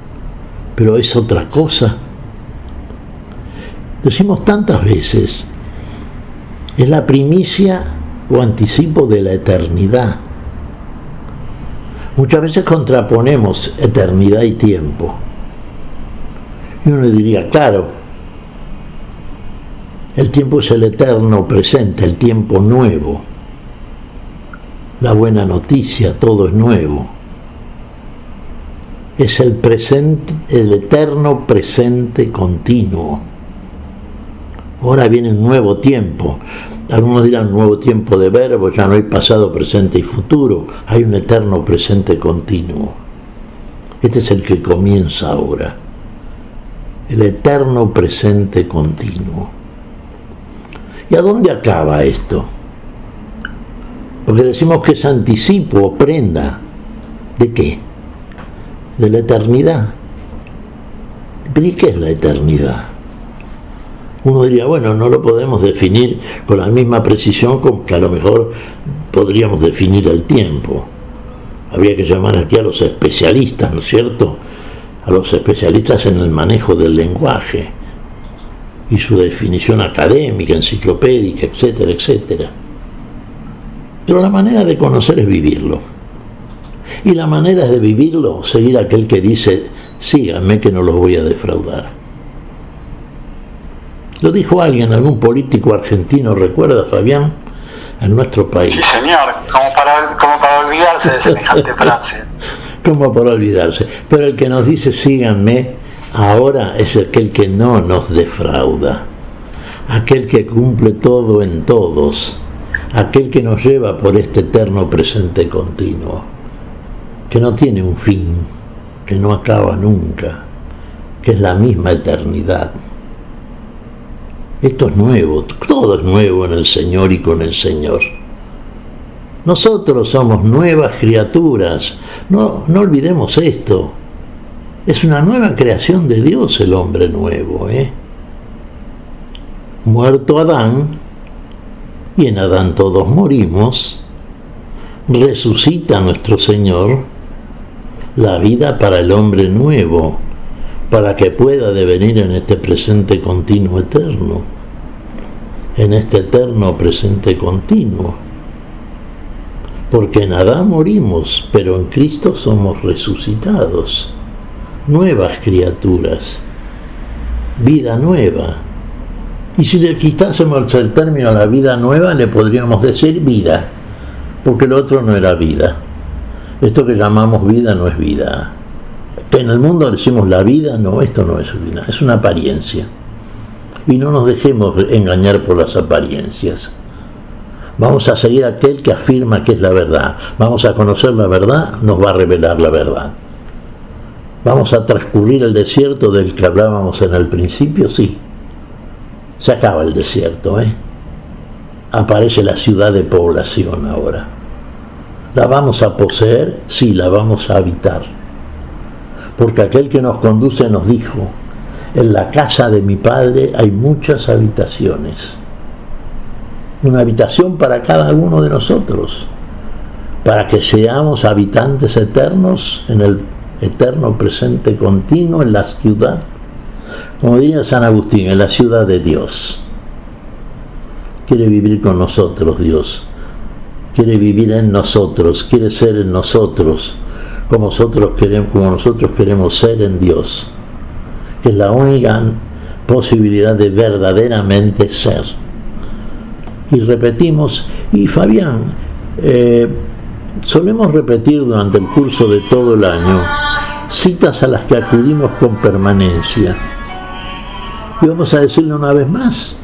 pero es otra cosa. Decimos tantas veces, es la primicia o anticipo de la eternidad. Muchas veces contraponemos eternidad y tiempo. Y uno diría, claro, el tiempo es el eterno presente, el tiempo nuevo. La buena noticia, todo es nuevo. Es el presente, el eterno presente continuo. Ahora viene un nuevo tiempo. Algunos dirán nuevo tiempo de verbo, ya no hay pasado, presente y futuro. Hay un eterno presente continuo. Este es el que comienza ahora. El eterno presente continuo. ¿Y a dónde acaba esto? Porque decimos que es anticipo o prenda. ¿De qué? De la eternidad. ¿Pero y qué es la eternidad? Uno diría, bueno, no lo podemos definir con la misma precisión con que a lo mejor podríamos definir el tiempo. Habría que llamar aquí a los especialistas, ¿no es cierto? A los especialistas en el manejo del lenguaje y su definición académica, enciclopédica, etcétera, etcétera. Pero la manera de conocer es vivirlo. Y la manera de vivirlo, seguir aquel que dice, síganme que no los voy a defraudar. Lo dijo alguien, algún político argentino, ¿recuerda, Fabián? En nuestro país. Sí, señor, como para olvidarse de semejante frase. Como para olvidarse. Pero el que nos dice, síganme, ahora es aquel que no nos defrauda. Aquel que cumple todo en todos. Aquel que nos lleva por este eterno presente continuo. Que no tiene un fin, que no acaba nunca, que es la misma eternidad. Esto es nuevo, todo es nuevo en el Señor y con el Señor. Nosotros somos nuevas criaturas, no olvidemos esto. Es una nueva creación de Dios el hombre nuevo, Muerto Adán, y en Adán todos morimos, resucita nuestro Señor la vida para el hombre nuevo, para que pueda devenir en este presente continuo eterno, en este eterno presente continuo. Porque en Adán morimos, pero en Cristo somos resucitados, nuevas criaturas, vida nueva. Y si le quitásemos el término a la vida nueva, le podríamos decir vida, porque lo otro no era vida. Esto que llamamos vida no es vida. Que en el mundo decimos la vida, no, esto no es vida, es una apariencia. Y no nos dejemos engañar por las apariencias. Vamos a seguir a aquel que afirma que es la verdad. Vamos a conocer la verdad, nos va a revelar la verdad. Vamos a transcurrir el desierto del que hablábamos en el principio, sí. Se acaba el desierto, Aparece la ciudad de población ahora. ¿La vamos a poseer? Sí, la vamos a habitar. Porque aquel que nos conduce nos dijo, en la casa de mi Padre hay muchas habitaciones. Una habitación para cada uno de nosotros, para que seamos habitantes eternos en el eterno presente continuo, en la ciudad, como diría San Agustín, en la ciudad de Dios. Quiere vivir con nosotros Dios, quiere vivir en nosotros, quiere ser en nosotros, como nosotros queremos ser en Dios, que es la única posibilidad de verdaderamente ser. Y repetimos, y Fabián, solemos repetir durante el curso de todo el año citas a las que acudimos con permanencia. Y vamos a decirlo una vez más,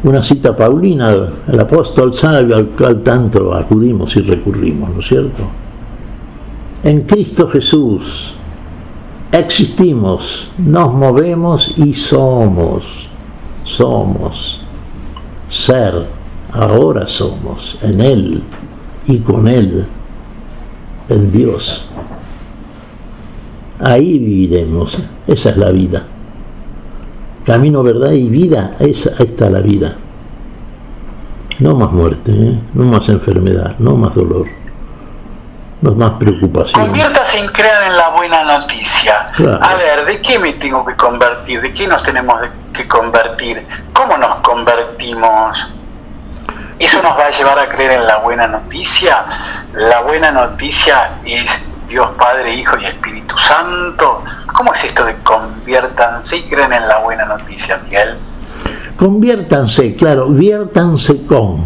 una cita paulina, el apóstol sabio al cual tanto acudimos y recurrimos, ¿no es cierto? En Cristo Jesús existimos, nos movemos y somos. Ser, ahora somos, en Él y con Él, en Dios. Ahí viviremos, esa es la vida. Camino, verdad y vida, ahí está la vida. No más muerte, no más enfermedad, no más dolor, no más preocupación. Conviértase en crean en la buena noticia. Claro. A ver, ¿de qué me tengo que convertir? ¿De qué nos tenemos que convertir? ¿Cómo nos convertimos? ¿Eso nos va a llevar a creer en la buena noticia? La buena noticia es Dios Padre, Hijo y Espíritu Santo. ¿Cómo es esto de conviértanse y creen en la buena noticia, Miguel? Conviértanse, claro, viértanse con.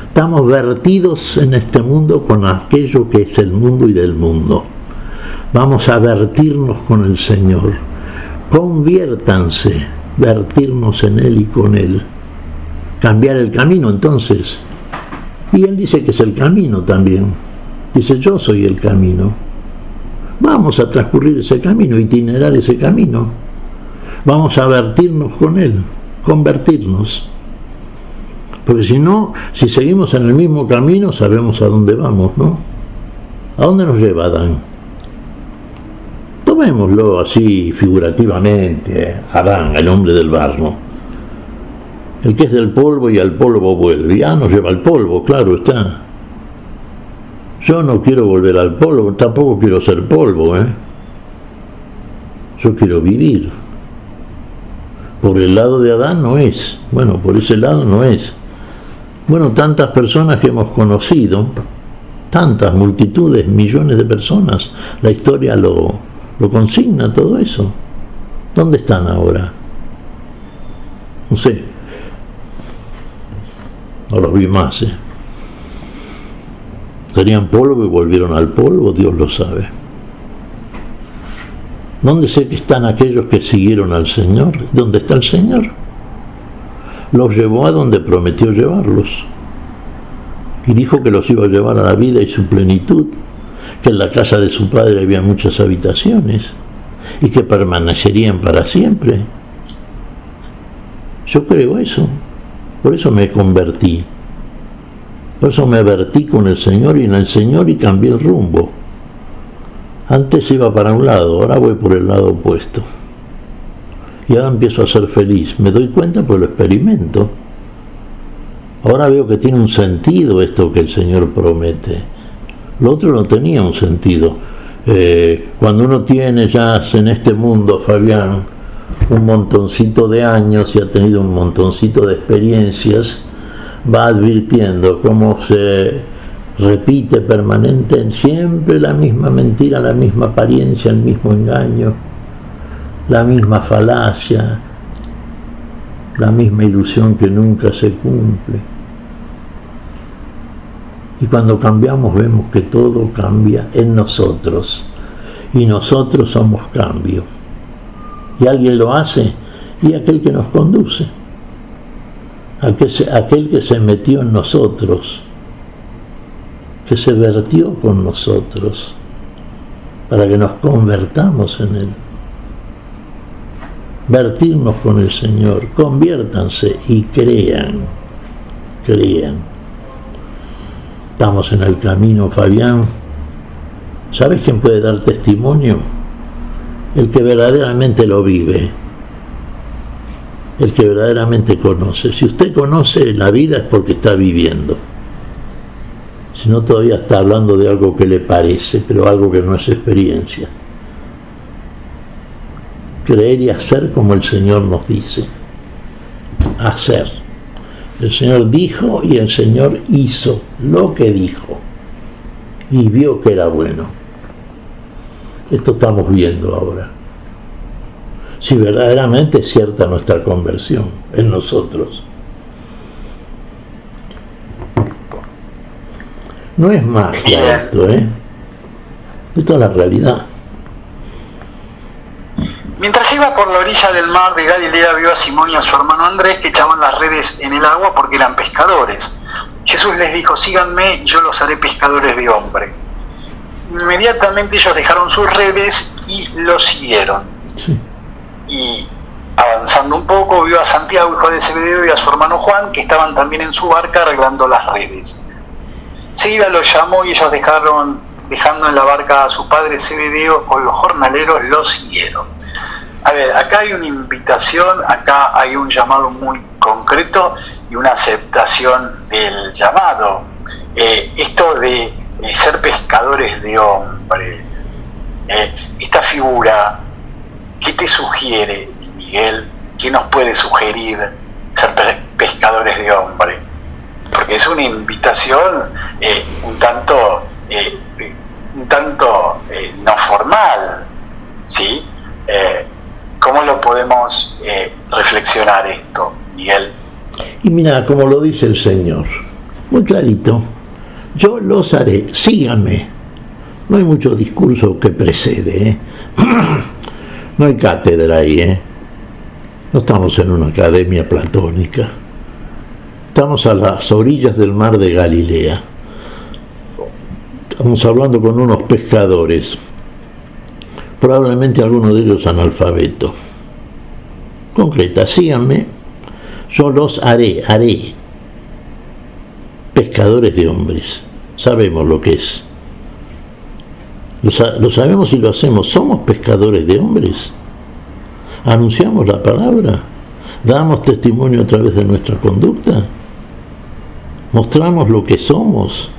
Estamos vertidos en este mundo con aquello que es el mundo y del mundo. Vamos a vertirnos con el Señor. Conviértanse, vertirnos en Él y con Él. Cambiar el camino, entonces. Y Él dice que es el camino también. Dice, yo soy el camino. Vamos a transcurrir ese camino, itinerar ese camino. Vamos a vertirnos con Él, convertirnos. Porque si no, si seguimos en el mismo camino, sabemos a dónde vamos, ¿no? ¿A dónde nos lleva Adán? Tomémoslo así figurativamente, Adán, el hombre del barro. El que es del polvo y al polvo vuelve. Ya nos lleva al polvo, claro está. Yo no quiero volver al polvo, tampoco quiero ser polvo, Yo quiero vivir. Por el lado de Adán no es. Bueno, por ese lado no es. Bueno, tantas personas que hemos conocido, tantas multitudes, millones de personas, la historia lo consigna todo eso. ¿Dónde están ahora? No sé. No los vi más, Tenían polvo y volvieron al polvo, Dios lo sabe. ¿Dónde sé que están aquellos que siguieron al Señor? ¿Dónde está el Señor? Los llevó a donde prometió llevarlos. Y dijo que los iba a llevar a la vida y su plenitud, que en la casa de su padre había muchas habitaciones y que permanecerían para siempre. Yo creo eso. Por eso me convertí. Por eso me vertí con el Señor y en el Señor y cambié el rumbo. Antes iba para un lado, ahora voy por el lado opuesto. Y ahora empiezo a ser feliz. Me doy cuenta porque lo experimento. Ahora veo que tiene un sentido esto que el Señor promete. Lo otro no tenía un sentido. Cuando uno tiene ya en este mundo, Fabián, un montoncito de años y ha tenido un montoncito de experiencias, va advirtiendo cómo se repite permanente siempre la misma mentira, la misma apariencia, el mismo engaño, la misma falacia, la misma ilusión que nunca se cumple. Y cuando cambiamos vemos que todo cambia en nosotros y nosotros somos cambio. Y alguien lo hace y aquel que nos conduce, aquel que se metió en nosotros, que se vertió con nosotros para que nos convertamos en Él. Vertirnos con el Señor, conviértanse y crean. Estamos en el camino, Fabián. ¿Sabes quién puede dar testimonio? El que verdaderamente lo vive, el que verdaderamente conoce. Si usted conoce la vida es porque está viviendo. Si no, todavía está hablando de algo que le parece, pero algo que no es experiencia. Creer y hacer como el Señor nos dice. Hacer. El Señor dijo y el Señor hizo lo que dijo. Y vio que era bueno. Esto estamos viendo ahora. Si verdaderamente es cierta nuestra conversión en nosotros. No es magia esto, Esto es la realidad. Mientras iba por la orilla del mar de Galilea, vio a Simón y a su hermano Andrés que echaban las redes en el agua porque eran pescadores. Jesús les dijo: síganme y yo los haré pescadores de hombre. Inmediatamente ellos dejaron sus redes y lo siguieron. Sí. Y avanzando un poco, vio a Santiago, hijo de Zebedeo, y a su hermano Juan, que estaban también en su barca arreglando las redes. Seguida los llamó y ellos dejando en la barca a su padre Zebedeo con los jornaleros, lo siguieron. A ver, acá hay una invitación, acá hay un llamado muy concreto y una aceptación del llamado. Esto de ser pescadores de hombres, esta figura, ¿qué te sugiere, Miguel? ¿Qué nos puede sugerir ser pescadores de hombres? Porque es una invitación un tanto no formal, ¿sí? ¿Cómo lo podemos reflexionar esto, Miguel? Y mira, como lo dice el Señor, muy clarito: yo los haré, síganme. No hay mucho discurso que precede, No hay cátedra ahí, No estamos en una academia platónica. Estamos a las orillas del mar de Galilea. Estamos hablando con unos pescadores, probablemente algunos de ellos analfabetos. Concreta: síganme, yo los haré pescadores de hombres. Sabemos lo que es. Lo sabemos y lo hacemos. ¿Somos pescadores de hombres? ¿Anunciamos la palabra? ¿Damos testimonio a través de nuestra conducta? ¿Mostramos lo que somos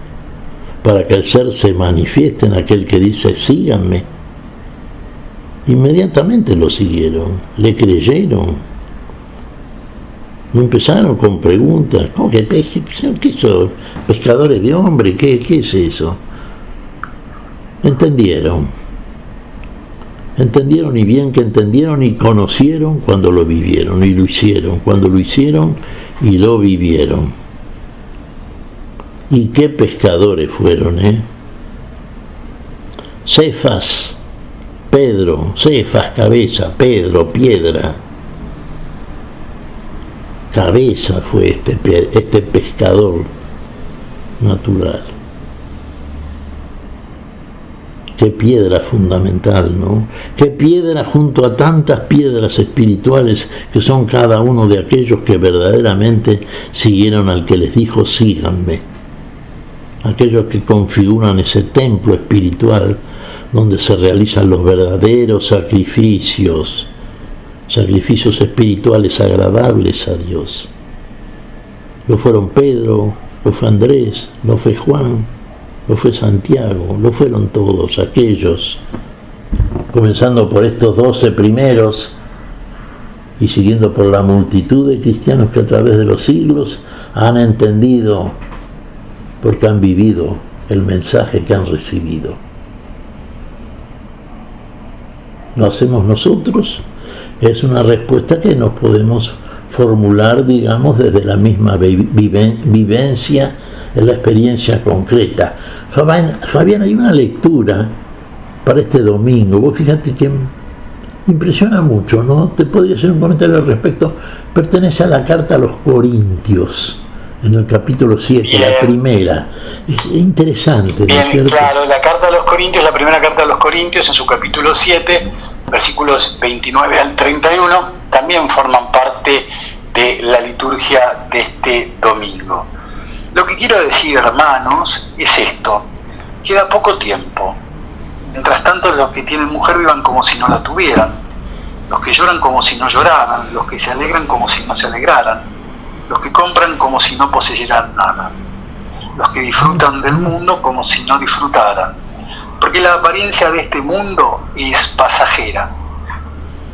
para que el ser se manifieste en aquel que dice síganme? Inmediatamente lo siguieron, le creyeron. Empezaron con preguntas. ¿Cómo que qué son? ¿Pescadores de hombre? ¿Qué es eso? Entendieron y bien que entendieron y conocieron cuando lo vivieron y lo hicieron, cuando lo hicieron y lo vivieron. Y qué pescadores fueron, Cefas, Pedro, Cefas, cabeza, Pedro, piedra. Cabeza fue este pescador natural. Qué piedra fundamental, ¿no? Qué piedra junto a tantas piedras espirituales que son cada uno de aquellos que verdaderamente siguieron al que les dijo síganme. Aquellos que configuran ese templo espiritual donde se realizan los verdaderos sacrificios espirituales agradables a Dios. Lo fueron Pedro, lo fue Andrés, lo fue Juan, lo fue Santiago, lo fueron todos aquellos, comenzando por estos 12 primeros y siguiendo por la multitud de cristianos que a través de los siglos han entendido porque han vivido el mensaje que han recibido. ¿Lo hacemos nosotros? Es una respuesta que nos podemos formular, digamos, desde la misma vivencia, en la experiencia concreta. Fabián, hay una lectura para este domingo. Vos fíjate que impresiona mucho, ¿no? Te podría hacer un comentario al respecto. Pertenece a la carta a los Corintios, en el capítulo 7, bien. La primera. Es interesante, bien, ¿no es cierto? Claro, la carta a los Corintios, la primera carta a los Corintios, en su capítulo 7, versículos 29 al 31, también forman parte de la liturgia de este domingo. Lo que quiero decir, hermanos, es esto: queda poco tiempo. Mientras tanto, los que tienen mujer vivan como si no la tuvieran, los que lloran como si no lloraran, los que se alegran como si no se alegraran, los que compran como si no poseyeran nada, los que disfrutan del mundo como si no disfrutaran, porque la apariencia de este mundo es pasajera.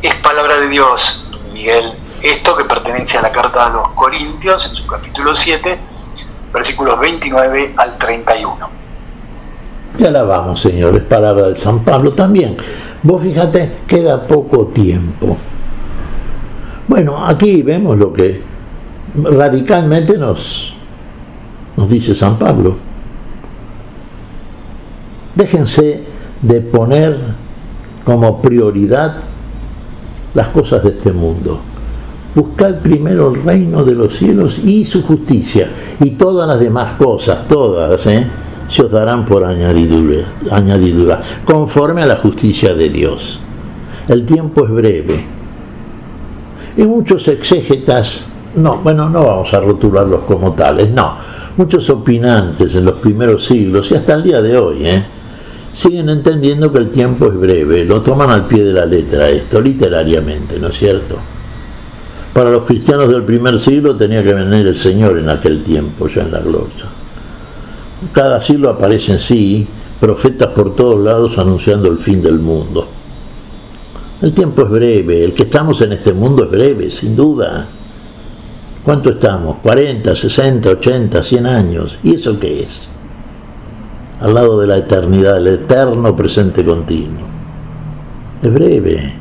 Es palabra de Dios, Miguel, esto que pertenece a la carta a los Corintios, en su capítulo 7, versículos 29 al 31. Te alabamos, Señor, es palabra de San Pablo también. Vos fíjate, queda poco tiempo. Bueno, aquí vemos lo que radicalmente nos dice San Pablo. Déjense de poner como prioridad las cosas de este mundo. Buscad primero el reino de los cielos y su justicia, y todas las demás cosas, todas, se os darán por añadidura, conforme a la justicia de Dios. El tiempo es breve. Y muchos exégetas, no vamos a rotularlos como tales, no. Muchos opinantes en los primeros siglos y hasta el día de hoy, siguen entendiendo que el tiempo es breve, lo toman al pie de la letra esto, literariamente, ¿no es cierto? Para los cristianos del primer siglo tenía que venir el Señor en aquel tiempo, ya en la gloria. Cada siglo aparecen, sí, profetas por todos lados anunciando el fin del mundo. El tiempo es breve, el que estamos en este mundo es breve, sin duda. ¿Cuánto estamos? 40, 60, 80, 100 años. ¿Y eso qué es? Al lado de la eternidad, el eterno presente continuo. Es breve.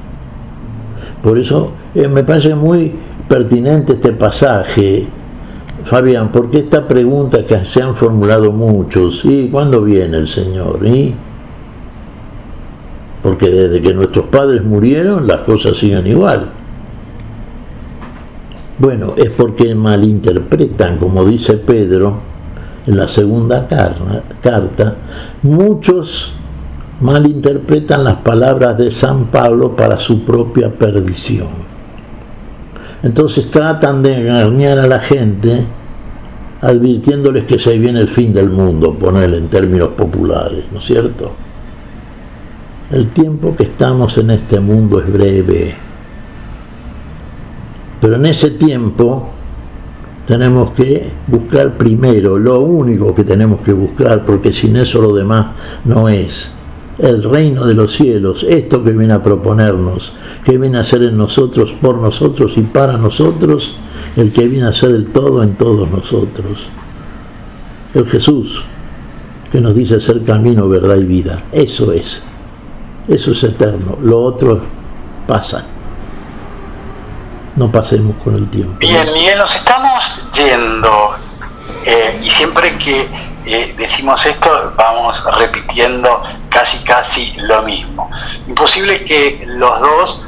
Por eso me parece muy pertinente este pasaje, Fabián, porque esta pregunta que se han formulado muchos: ¿y cuándo viene el Señor? ¿Y? Porque desde que nuestros padres murieron, las cosas siguen igual. Bueno, es porque malinterpretan, como dice Pedro en la segunda carta, muchos malinterpretan las palabras de San Pablo para su propia perdición. Entonces tratan de engañar a la gente advirtiéndoles que se viene el fin del mundo, ponerle en términos populares, ¿no es cierto? El tiempo que estamos en este mundo es breve. Pero en ese tiempo tenemos que buscar primero, lo único que tenemos que buscar, porque sin eso lo demás no es, el reino de los cielos, esto que viene a proponernos, que viene a ser en nosotros, por nosotros y para nosotros, el que viene a ser el todo en todos nosotros. El Jesús que nos dice ser camino, verdad y vida. Eso es eterno. Lo otro pasa. No pasemos con el tiempo. Bien, Miguel, nos estamos yendo y siempre que decimos esto vamos repitiendo casi lo mismo. Imposible que los dos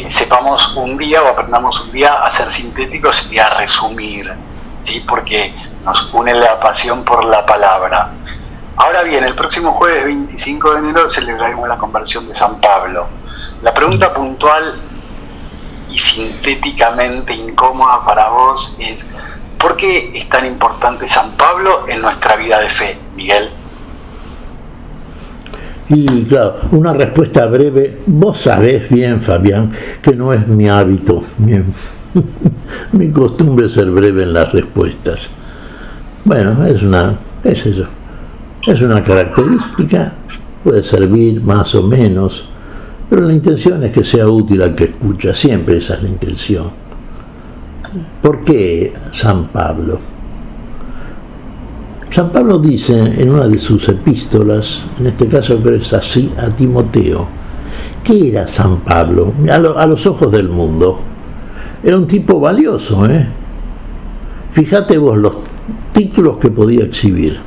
sepamos un día o aprendamos un día a ser sintéticos y a resumir, ¿sí? Porque nos une la pasión por la palabra. Ahora bien, el próximo jueves 25 de enero celebraremos la conversión de San Pablo. La pregunta puntual y sintéticamente incómoda para vos es: ¿por qué es tan importante San Pablo en nuestra vida de fe, Miguel? Y claro, una respuesta breve. Vos sabés bien, Fabián, que no es mi hábito, mi costumbre ser breve en las respuestas. Bueno, es una característica, puede servir más o menos, pero la intención es que sea útil al que escucha, siempre esa es la intención. ¿Por qué San Pablo? San Pablo dice en una de sus epístolas, en este caso creo que es así, a Timoteo, ¿qué era San Pablo? A los ojos del mundo. Era un tipo valioso, Fíjate vos los títulos que podía exhibir.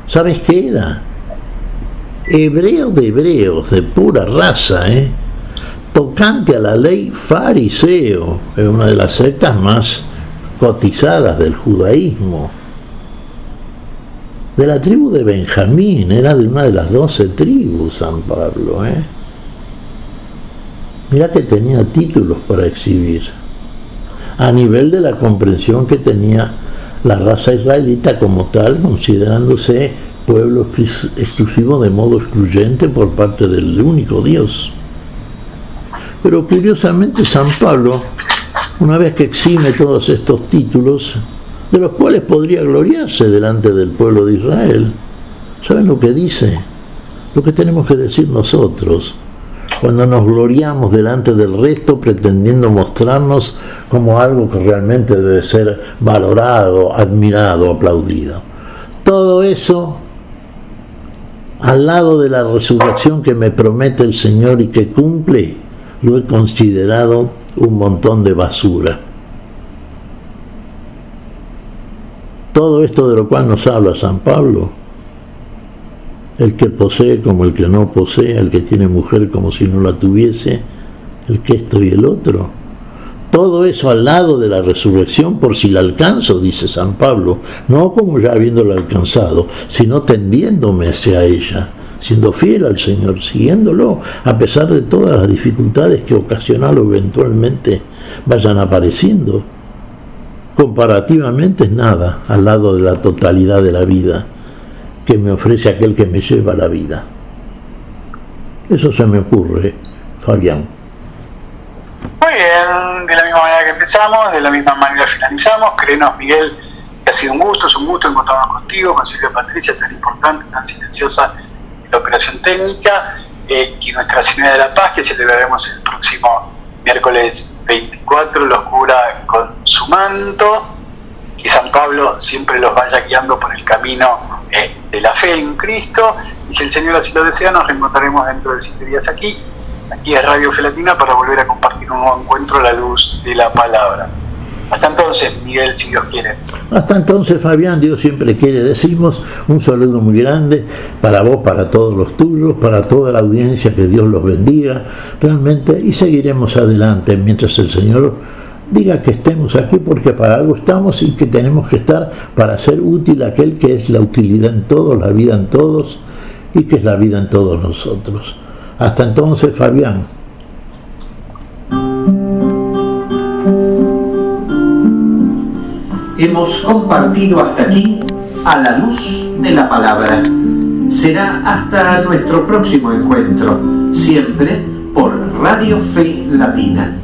¿Sabes qué era? Hebreo de hebreos, de pura raza, tocante a la ley, fariseo, es una de las sectas más cotizadas del judaísmo. De la tribu de Benjamín, era de una de las 12 tribus San Pablo, Mirá que tenía títulos para exhibir, a nivel de la comprensión que tenía la raza israelita como tal, considerándose pueblo exclusivo de modo excluyente por parte del único Dios. Pero curiosamente San Pablo, una vez que exime todos estos títulos, de los cuales podría gloriarse delante del pueblo de Israel, ¿saben lo que dice? Lo que tenemos que decir nosotros, cuando nos gloriamos delante del resto pretendiendo mostrarnos como algo que realmente debe ser valorado, admirado, aplaudido. Todo eso, al lado de la resurrección que me promete el Señor y que cumple, lo he considerado un montón de basura. Todo esto de lo cual nos habla San Pablo, el que posee como el que no posee, el que tiene mujer como si no la tuviese, el que esto y el otro. Todo eso al lado de la resurrección, por si la alcanzo, dice San Pablo, no como ya habiéndola alcanzado, sino tendiéndome hacia ella, siendo fiel al Señor, siguiéndolo, a pesar de todas las dificultades que ocasional o eventualmente vayan apareciendo. Comparativamente es nada al lado de la totalidad de la vida que me ofrece aquel que me lleva a la vida. Eso se me ocurre, Fabián. Muy bien, de la misma manera que empezamos, de la misma manera finalizamos. Créenos, Miguel, que ha sido un gusto, es un gusto encontrarnos contigo, con Silvia Patricia, tan importante, tan silenciosa en la operación técnica, y Nuestra Señora de la Paz, que celebraremos el próximo miércoles 24, los cubra con su manto, que San Pablo siempre los vaya guiando por el camino de la fe en Cristo, y si el Señor así lo desea, nos reencontraremos dentro de 7 días aquí es Radio Fe Latina, para volver a compartir un nuevo encuentro a la luz de la palabra. Hasta entonces, Miguel, si Dios quiere. Hasta entonces, Fabián, Dios siempre quiere. Decimos un saludo muy grande para vos, para todos los tuyos, para toda la audiencia, que Dios los bendiga realmente, y seguiremos adelante mientras el Señor diga que estemos aquí, porque para algo estamos y que tenemos que estar para ser útil a aquel que es la utilidad en todos, la vida en todos, y que es la vida en todos nosotros. Hasta entonces, Fabián. Hemos compartido hasta aquí a la luz de la palabra. Será hasta nuestro próximo encuentro, siempre por Radio Fe Latina.